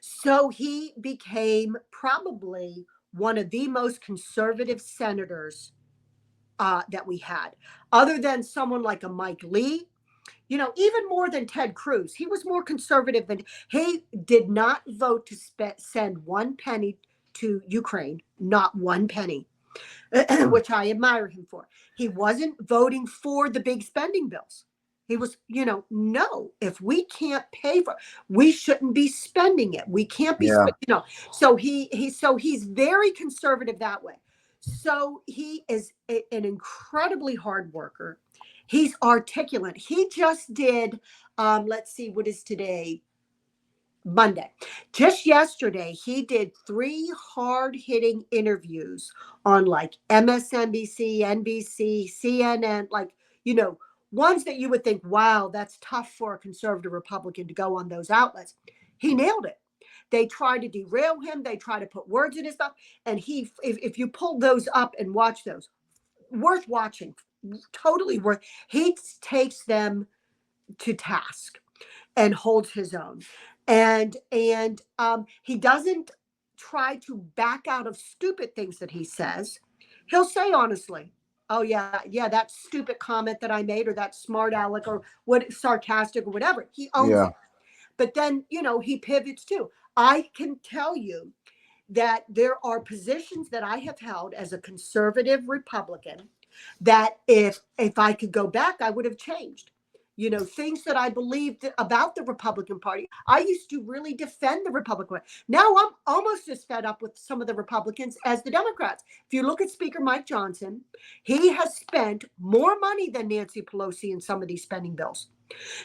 So he became probably one of the most conservative senators that we had, other than someone like a Mike Lee, even more than Ted Cruz. He was more conservative than he did not vote to send one penny to Ukraine, not one penny, which I admire him for. He wasn't voting for the big spending bills. He was, no, if we can't pay for, we shouldn't be spending it. We can't be, yeah, So he's very conservative that way. So he is an incredibly hard worker. He's articulate. He just did, let's see, what is today? Monday. Just yesterday, he did 3 hard hitting interviews on like MSNBC, NBC, CNN, like, ones that you would think, wow, that's tough for a conservative Republican to go on those outlets. He nailed it. They try to derail him. They try to put words in his mouth. And if you pull those up and watch those, worth watching, totally worth. He takes them to task and holds his own. And he doesn't try to back out of stupid things that he says. He'll say honestly, oh yeah, that stupid comment that I made, or that smart aleck, or what, sarcastic or whatever. He owns yeah, it. But then, he pivots too. I can tell you that there are positions that I have held as a conservative Republican that if I could go back, I would have changed. things that I believed about the Republican Party. I used to really defend the Republican Party. Now I'm almost as fed up with some of the Republicans as the Democrats. If you look at Speaker Mike Johnson, he has spent more money than Nancy Pelosi in some of these spending bills.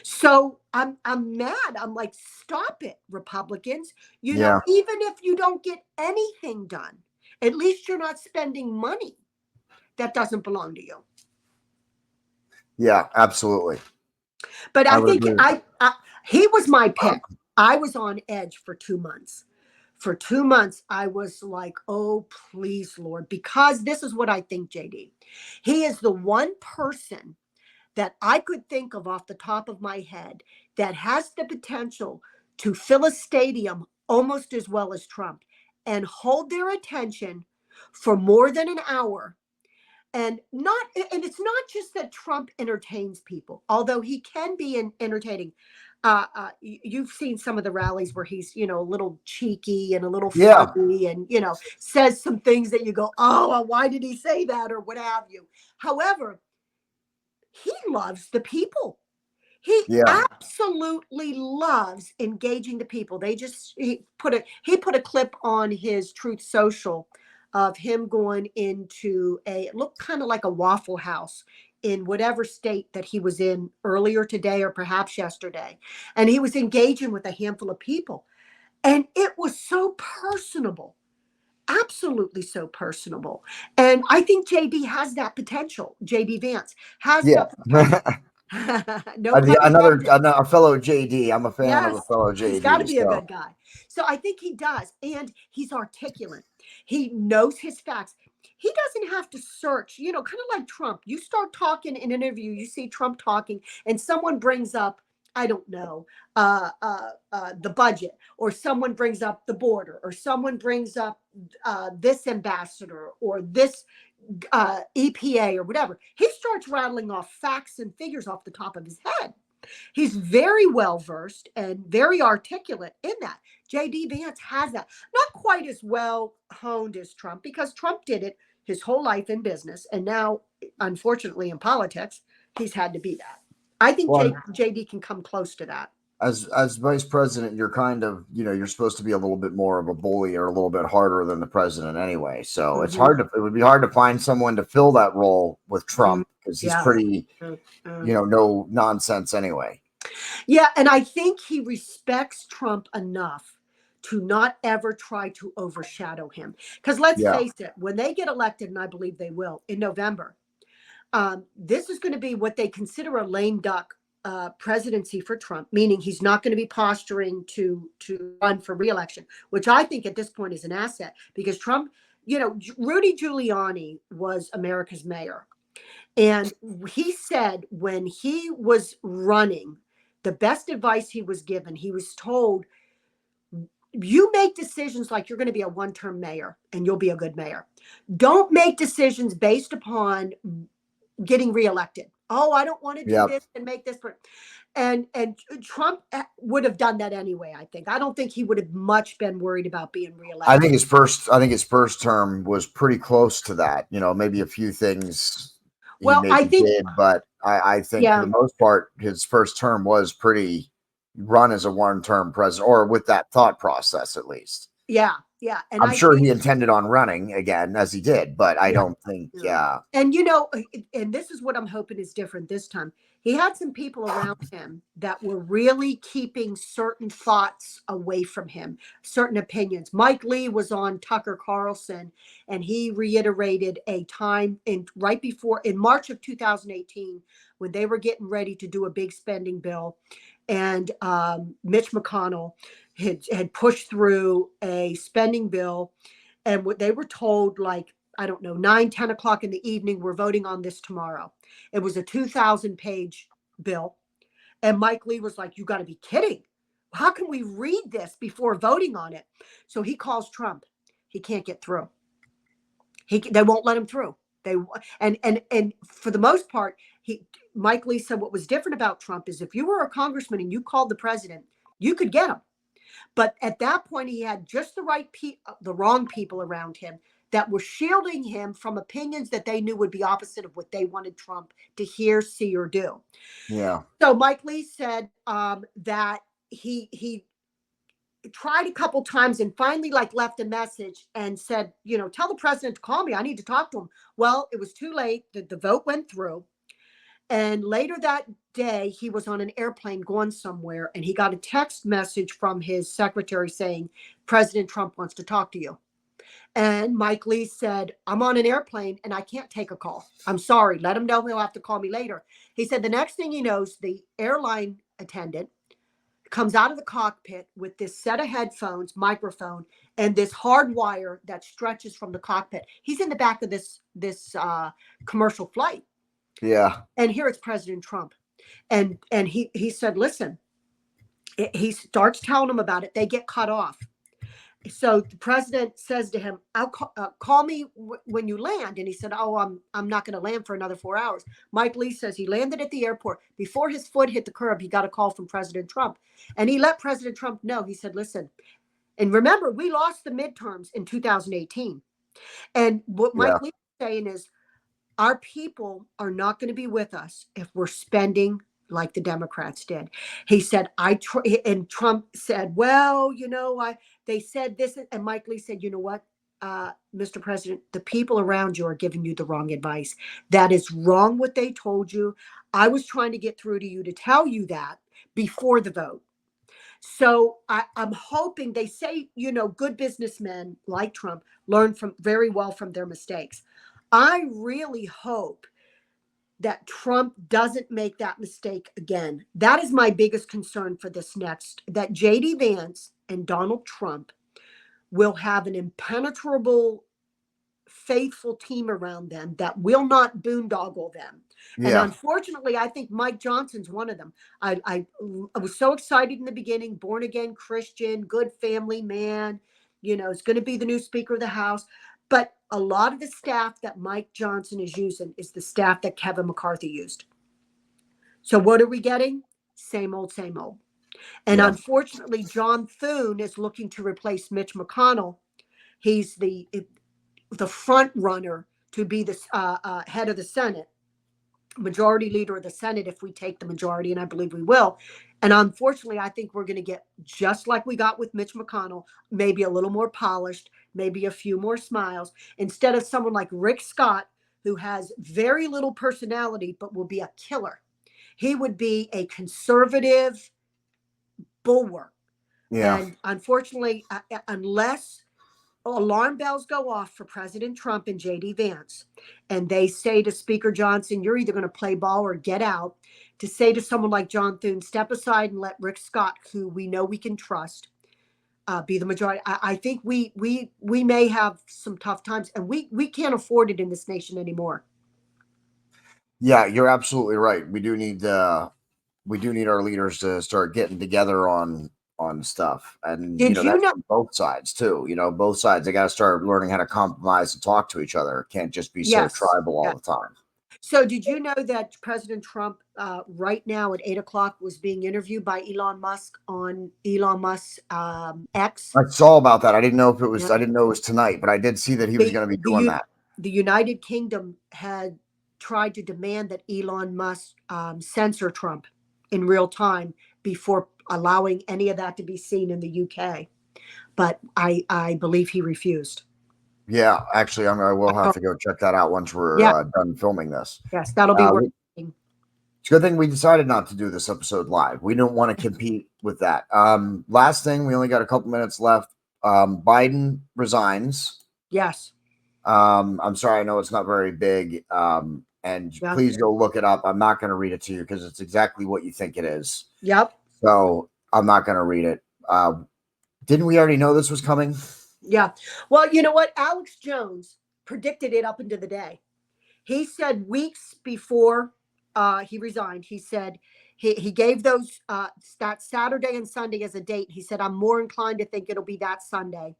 So I'm mad. I'm like, stop it, Republicans. Yeah. Even if you don't get anything done, at least you're not spending money that doesn't belong to you. Yeah, absolutely. But I think agree. he was my pick. I was on edge for 2 months. For 2 months, I was like, oh, please, Lord, because this is what I think, JD. He is the one person that I could think of off the top of my head that has the potential to fill a stadium almost as well as Trump and hold their attention for more than an hour. And it's not just that Trump entertains people, although he can be entertaining. You've seen some of the rallies where he's, a little cheeky and a little Yeah. funny and, says some things that you go, oh, well, why did he say that or what have you? However, he loves the people. He absolutely loves engaging the people. He put a clip on his Truth Social of him going into it looked kind of like a Waffle House in whatever state that he was in earlier today or perhaps yesterday. And he was engaging with a handful of people. And it was so personable. Absolutely so personable. And I think JD has that potential. JD Vance has Yeah. the potential. No pun intended. A fellow JD. I'm a fan of a Yes, fellow he's got to JD. be a So good guy. So I think he does. And he's articulate. He knows his facts. He doesn't have to search, kind of like Trump. You start talking in an interview, you see Trump talking, and someone brings up, I don't know, the budget, or someone brings up the border, or someone brings up this ambassador or this EPA or whatever. He starts rattling off facts and figures off the top of his head. He's very well versed and very articulate in that. J.D. Vance has that. Not quite as well honed as Trump, because Trump did it his whole life in business. And now, unfortunately, in politics, he's had to be that. I think Well, J.D. can come close to that. as vice president, you're kind of, you're supposed to be a little bit more of a bully or a little bit harder than the president anyway. So it would be hard to find someone to fill that role with Trump, because he's pretty, no nonsense anyway. Yeah. And I think he respects Trump enough to not ever try to overshadow him. Because let's face it, when they get elected, and I believe they will in November, this is going to be what they consider a lame duck presidency for Trump, meaning he's not going to be posturing to run for reelection, which I think at this point is an asset, because Trump, Rudy Giuliani was America's mayor. And he said when he was running, the best advice he was given, he was told, you make decisions like you're going to be a one-term mayor and you'll be a good mayor. Don't make decisions based upon getting reelected. Oh, I don't want to do this and make this. And Trump would have done that anyway, I think. I don't think he would have much been worried about being reelected. I think his first term was pretty close to that. maybe a few things he did, but I think for the most part, his first term was pretty run as a one-term president, or with that thought process at least. Yeah. Yeah. And I'm sure he intended on running again, as he did, but I don't think, And, and this is what I'm hoping is different this time. He had some people around him that were really keeping certain thoughts away from him, certain opinions. Mike Lee was on Tucker Carlson, and he reiterated a time in March of 2018, when they were getting ready to do a big spending bill. And Mitch McConnell had pushed through a spending bill, and what they were told, like, I don't know, 9-10 o'clock in the evening, we're voting on this tomorrow. It was a 2,000-page bill. And Mike Lee was like, you got to be kidding. How can we read this before voting on it? So he calls Trump. He can't get through. They won't let him through. And for the most part, Mike Lee said what was different about Trump is if you were a congressman and you called the president, you could get him. But at that point, he had just the wrong people around him that were shielding him from opinions that they knew would be opposite of what they wanted Trump to hear, see, or do. Yeah. So Mike Lee said that he tried a couple times and finally left a message and said, tell the president to call me. I need to talk to him. Well, it was too late. The vote went through. And later that day, he was on an airplane going somewhere, and he got a text message from his secretary saying, President Trump wants to talk to you. And Mike Lee said, I'm on an airplane and I can't take a call. I'm sorry. Let him know he'll have to call me later. He said the next thing he knows, the airline attendant comes out of the cockpit with this set of headphones, microphone, and this hard wire that stretches from the cockpit. He's in the back of this commercial flight. Yeah. And here it's President Trump. And he said, listen, he starts telling them about it. They get cut off. So the president says to him, I'll call me when you land. And he said, oh, I'm not going to land for another 4 hours. Mike Lee says he landed at the airport. Before his foot hit the curb, he got a call from President Trump. And he let President Trump know. He said, listen, and remember, we lost the midterms in 2018. And what Mike Lee is saying is, our people are not going to be with us if we're spending like the Democrats did. He said, and Trump said, well, they said this. And Mike Lee said, you know what, Mr. President, the people around you are giving you the wrong advice. That is wrong what they told you. I was trying to get through to you to tell you that before the vote. So I'm hoping, they say, good businessmen like Trump learn very well from their mistakes. I really hope that Trump doesn't make that mistake again. That is my biggest concern for this next, that J.D. Vance and Donald Trump will have an impenetrable, faithful team around them that will not boondoggle them. Yeah. And unfortunately, I think Mike Johnson's one of them. I was so excited in the beginning, born again Christian, good family man, is going to be the new Speaker of the House. But a lot of the staff that Mike Johnson is using is the staff that Kevin McCarthy used. So what are we getting? Same old, same old. And unfortunately, John Thune is looking to replace Mitch McConnell. He's the front runner to be the head of the Senate, majority leader of the Senate, if we take the majority, and I believe we will. And unfortunately, I think we're going to get, just like we got with Mitch McConnell, maybe a little more polished, maybe a few more smiles, instead of someone like Rick Scott, who has very little personality, but will be a killer. He would be a conservative bulwark. Yeah. And unfortunately, unless alarm bells go off for President Trump and J.D. Vance, and they say to Speaker Johnson, you're either going to play ball or get out, to say to someone like John Thune, step aside and let Rick Scott, who we know we can trust, be the majority. I think we may have some tough times, and we can't afford it in this nation anymore. Yeah, you're absolutely right. We do need our leaders to start getting together on stuff. And that's on both sides too. Both sides, they got to start learning how to compromise and talk to each other. It can't just be so tribal all the time. So did you know that President Trump right now at 8:00 was being interviewed by Elon Musk on Elon Musk's X? I saw about that. I didn't know if it was, I didn't know it was tonight, but I did see that he was going to be doing that. The United Kingdom had tried to demand that Elon Musk censor Trump in real time before allowing any of that to be seen in the UK. But I believe he refused. Yeah, actually, I will have to go check that out once we're done filming this. Yes, that'll be worth it. It's a good thing we decided not to do this episode live. We don't want to compete with that. Last thing, we only got a couple minutes left. Biden resigns. Yes. I'm sorry, I know it's not very big. And please go look it up. I'm not going to read it to you because it's exactly what you think it is. Yep. So I'm not going to read it. Didn't we already know this was coming? Yeah. Well, you know what? Alex Jones predicted it up into the day. He said weeks before he resigned, he said he gave those that Saturday and Sunday as a date. He said, I'm more inclined to think it'll be that Sunday.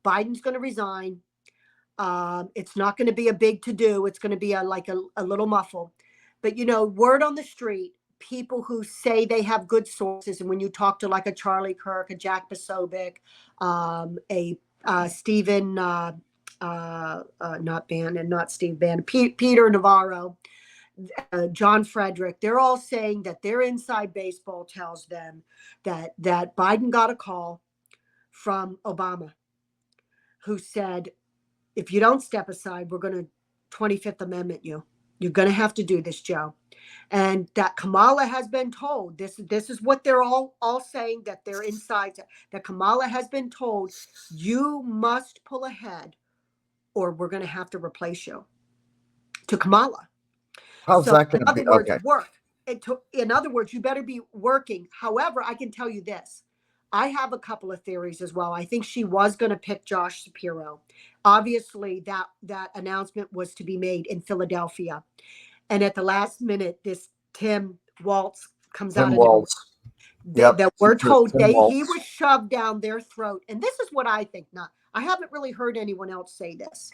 Biden's going to resign. It's not going to be a big to-do. It's going to be a little muffle. But, word on the street, people who say they have good sources, and when you talk to like a Charlie Kirk, a Jack Posobiec, a Stephen not Bannon, not Steve Bannon, Peter Navarro, John Frederick, they're all saying that their inside baseball tells them that Biden got a call from Obama, who said, if you don't step aside, we're going to 25th Amendment you. You're going to have to do this, Joe. And that Kamala has been told, this is what they're all saying, that they're inside, that Kamala has been told, you must pull ahead or we're going to have to replace you, to Kamala. How's So that in going to other be? words, Okay. work. In other words, you better be working. However, I can tell you this. I have a couple of theories as well. I think she was going to pick Josh Shapiro. Obviously, that announcement was to be made in Philadelphia. And at the last minute, this Tim Waltz comes out Tim of nowhere. Waltz. Yep. That we're told Tim he Waltz. was shoved down their throat. And this is what I think. Not, I haven't really heard anyone else say this.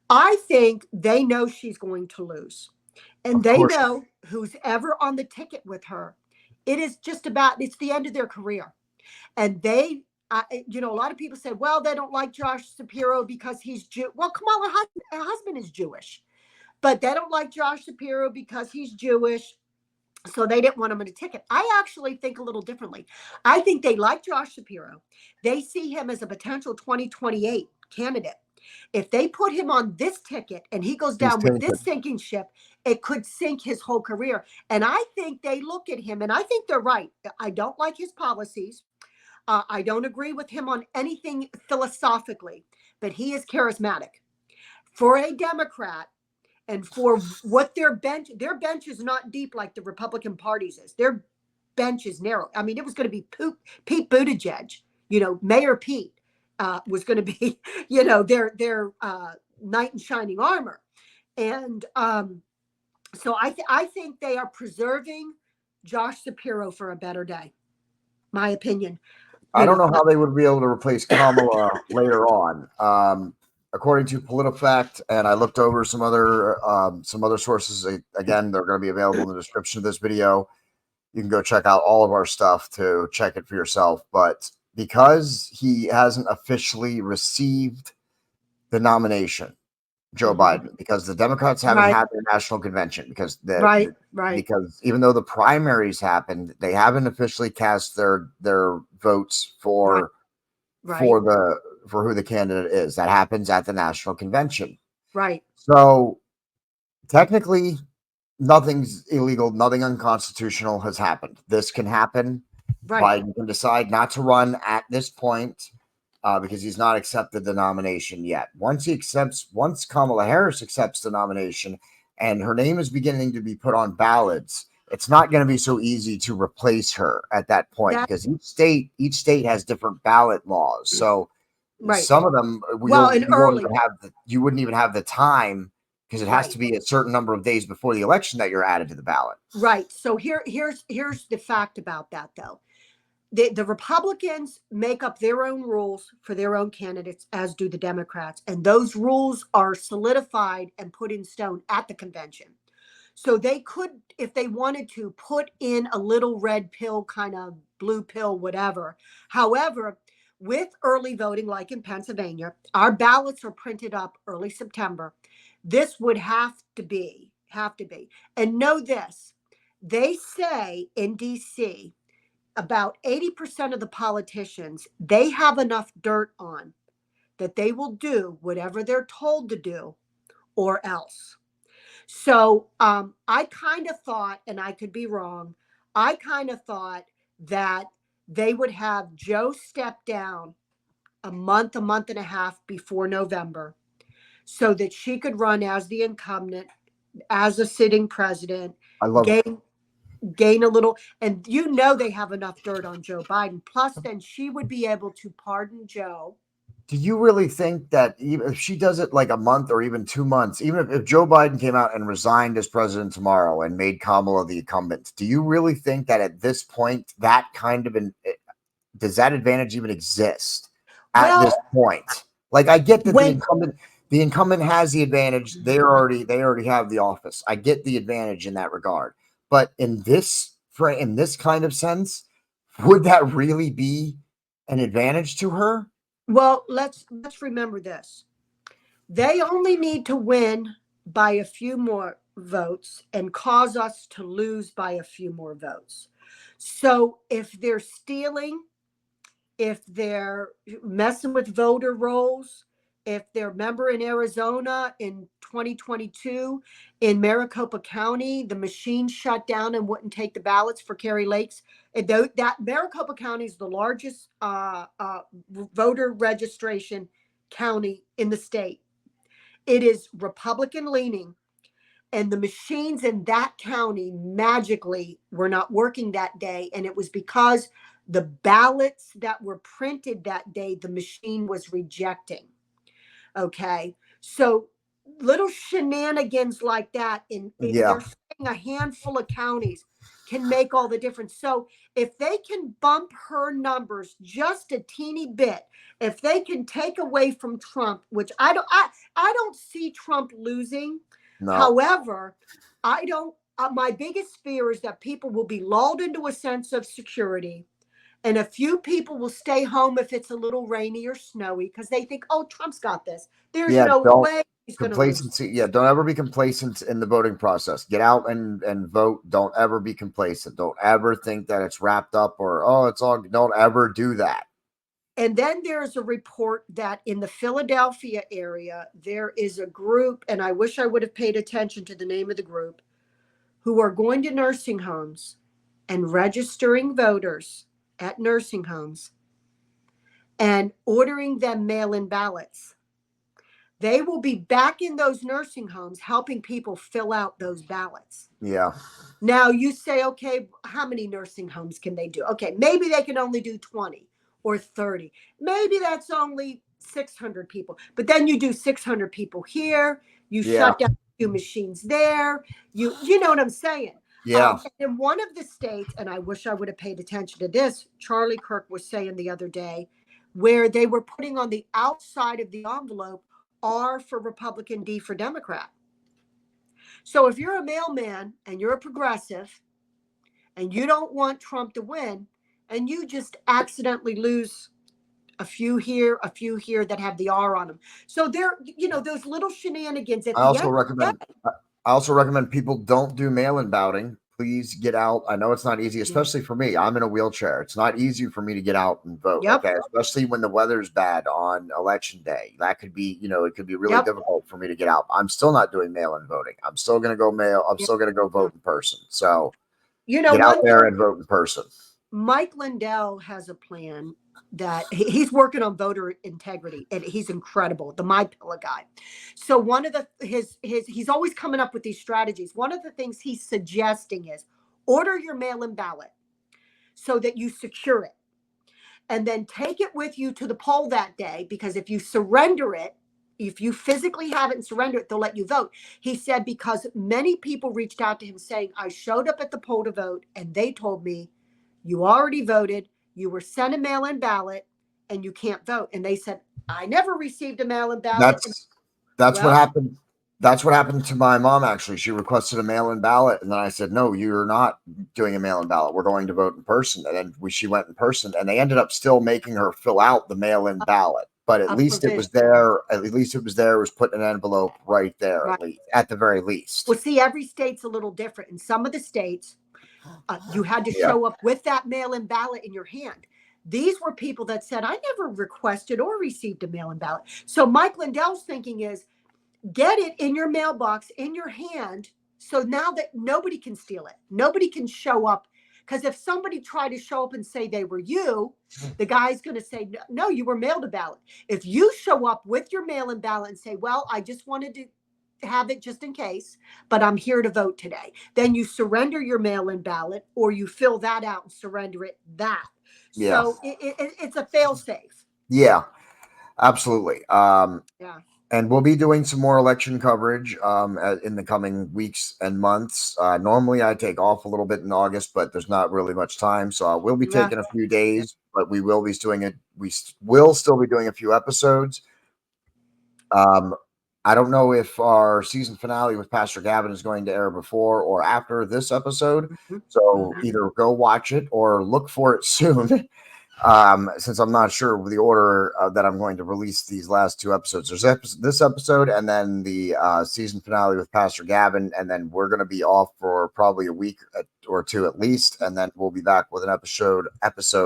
I think they know she's going to lose. And Of they course. know who's ever on the ticket with her. It's the end of their career. And they, a lot of people said, well, they don't like Josh Shapiro because he's Jew. Well, Kamala, her husband is Jewish, but they don't like Josh Shapiro because he's Jewish. So they didn't want him on a ticket. I actually think a little differently. I think they like Josh Shapiro. They see him as a potential 2028 candidate. If they put him on this ticket and he goes down with this sinking ship, it could sink his whole career. And I think they look at him, and I think they're right. I don't like his policies. I don't agree with him on anything philosophically, but he is charismatic. For a Democrat, and for what their bench is not deep like the Republican Party's is. Their bench is narrow. I mean, it was going to be Pete Buttigieg, Mayor Pete was going to be, their knight in shining armor. And so I think they are preserving Josh Shapiro for a better day. My opinion. I don't know how they would be able to replace Kamala later on. According to PolitiFact, and I looked over some other sources. Again, they're going to be available in the description of this video. You can go check out all of our stuff to check it for yourself. But because he hasn't officially received the nomination, Joe Biden, because the Democrats haven't had their national convention, because because even though the primaries happened, they haven't officially cast their votes for who the candidate is. That happens at the national convention. Right. So technically, nothing's illegal, nothing unconstitutional has happened. This can happen. Right. Biden can decide not to run at this point. Because he's not accepted the nomination yet. Once Kamala Harris accepts the nomination and her name is beginning to be put on ballots, it's not going to be so easy to replace her at that point, because each state has different ballot laws. So some of them, you wouldn't even have the time, because it has to be a certain number of days before the election that you're added to the ballot. Right. So here's the fact about that, though. The Republicans make up their own rules for their own candidates, as do the Democrats. And those rules are solidified and put in stone at the convention. So they could, if they wanted to, put in a little red pill, kind of blue pill, whatever. However, with early voting, like in Pennsylvania, our ballots are printed up early September. This would have to be. And know this, they say in DC, about 80% of the politicians, they have enough dirt on that they will do whatever they're told to do or else. So I kind of thought, and I could be wrong, I kind of thought that they would have Joe step down a month and a half before November so that she could run as the incumbent, as a sitting president. I love it. Gain a little, and they have enough dirt on Joe Biden. Plus, then she would be able to pardon Joe. Do you really think that even if she does it like a month or even 2 months, even if Joe Biden came out and resigned as president tomorrow and made Kamala the incumbent, do you really think that at this point that kind of does that advantage even exist at this point? Like, I get that the incumbent has the advantage. They already have the office. I get the advantage in that regard. But in this kind of sense, would that really be an advantage to her? Well, let's remember this. They only need to win by a few more votes and cause us to lose by a few more votes. So if they're stealing, if they're messing with voter rolls, if they're, remember in Arizona in 2022 in Maricopa County, the machine shut down and wouldn't take the ballots for Kerry Lakes. That Maricopa County is the largest voter registration county in the state. It is Republican leaning, and the machines in that county magically were not working that day. And it was because the ballots that were printed that day, the machine was rejecting. Okay. So little shenanigans like that Yeah. they're saying a handful of counties can make all the difference. So if they can bump her numbers just a teeny bit, if they can take away from Trump, which I don't see Trump losing. No. However, I don't my biggest fear is that people will be lulled into a sense of security, and a few people will stay home if it's a little rainy or snowy because they think, oh, Trump's got this. There's Yeah. no Don't way he's going to lose. complacency. Yeah. Don't ever be complacent in the voting process. Get out and vote. Don't ever be complacent. Don't ever think that it's wrapped up or, oh, it's all. Don't ever do that. And then there's a report that in the Philadelphia area, there is a group, and I wish I would have paid attention to the name of the group, who are going to nursing homes and registering voters at nursing homes and ordering them mail-in ballots. They will be back in those nursing homes helping people fill out those ballots. Yeah. Now you say, okay, how many nursing homes can they do? Okay, maybe they can only do 20 or 30. Maybe that's only 600 people. But then you do 600 people here, you Yeah. shut down a few machines there. You know what I'm saying? Yeah. In one of the states, and I wish I would have paid attention to this, Charlie Kirk was saying the other day, where they were putting on the outside of the envelope R for Republican, D for Democrat. So if you're a mailman and you're a progressive and you don't want Trump to win, and you just accidentally lose a few here that have the R on them. So there, those little shenanigans at I the also end. recommend. I also recommend people don't do mail-in balloting. Please get out. I know it's not easy, especially for me. I'm in a wheelchair. It's not easy for me to get out and vote. Yep. Okay, especially when the weather's bad on election day. That could be, it could be really difficult for me to get out. I'm still not doing mail-in voting. I'm still going to go mail. I'm still going to go vote in person. So get out there and vote in person. Mike Lindell has a plan that he's working on voter integrity, and he's incredible, the My Pillow guy. So one of he's always coming up with these strategies. One of the things he's suggesting is order your mail-in ballot so that you secure it, and then take it with you to the poll that day, because if you surrender it, if you physically have it and surrender it, they'll let you vote. He said, because many people reached out to him saying, I showed up at the poll to vote and they told me, you already voted, you were sent a mail-in ballot, and you can't vote. And they said, I never received a mail-in ballot. That's what happened. That's what happened to my mom, actually. She requested a mail-in ballot, and then I said, no, you're not doing a mail-in ballot. We're going to vote in person. And then she went in person, and they ended up still making her fill out the mail-in ballot. But at least it was there. At least it was there. It was put in an envelope right there, at the very least. Well, see, every state's a little different. In some of the states, you had to show up with that mail-in ballot in your hand. These were people that said, I never requested or received a mail-in ballot. So Mike Lindell's thinking is, get it in your mailbox, in your hand, so now that nobody can steal it. Nobody can show up. Because if somebody tried to show up and say they were you, the guy's going to say, no, you were mailed a ballot. If you show up with your mail-in ballot and say, well, I just wanted to have it just in case, but I'm here to vote today, then you surrender your mail-in ballot, or you fill that out and surrender it that. Yeah. So it's a fail-safe. Yeah, absolutely. And we'll be doing some more election coverage in the coming weeks and months. Normally, I take off a little bit in August, but there's not really much time. So we'll be taking a few days, but we will be doing it. We will still be doing a few episodes. I don't know if our season finale with Pastor Gavin is going to air before or after this episode. So either go watch it or look for it soon. Since I'm not sure of the order that I'm going to release these last two episodes. There's this episode and then the season finale with Pastor Gavin, and then we're going to be off for probably a week or two at least, and then we'll be back with an episode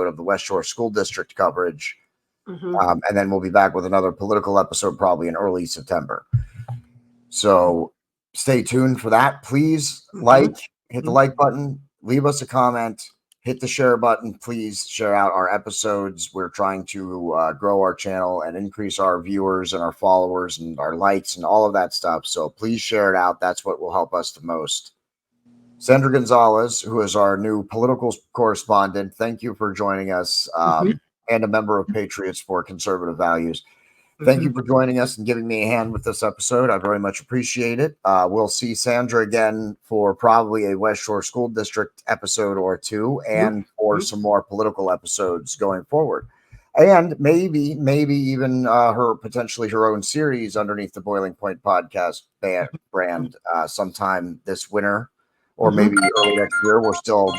of the West Shore School District coverage, and then we'll be back with another political episode probably in early September. So stay tuned for that. Please hit the like button, leave us a comment. Hit the share button. Please share out our episodes. We're trying to grow our channel and increase our viewers and our followers and our likes and all of that stuff. So please share it out. That's what will help us the most. Sandra Gonzales, who is our new political correspondent, thank you for joining us, and a member of Patriots for Conservative Values. Thank you for joining us and giving me a hand with this episode. I very much appreciate it. We'll see Sandra again for probably a West Shore School District episode or two, and for some more political episodes going forward. And maybe even potentially her own series underneath the Boiling Point podcast brand sometime this winter, or maybe early next year. We're still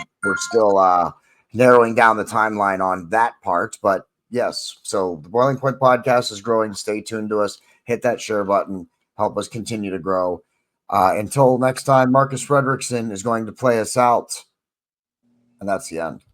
narrowing down the timeline on that part, but yes, so the Boiling Point podcast is growing. Stay tuned to us. Hit that share button. Help us continue to grow. Until next time, Marcus Fredrickson is going to play us out. And that's the end.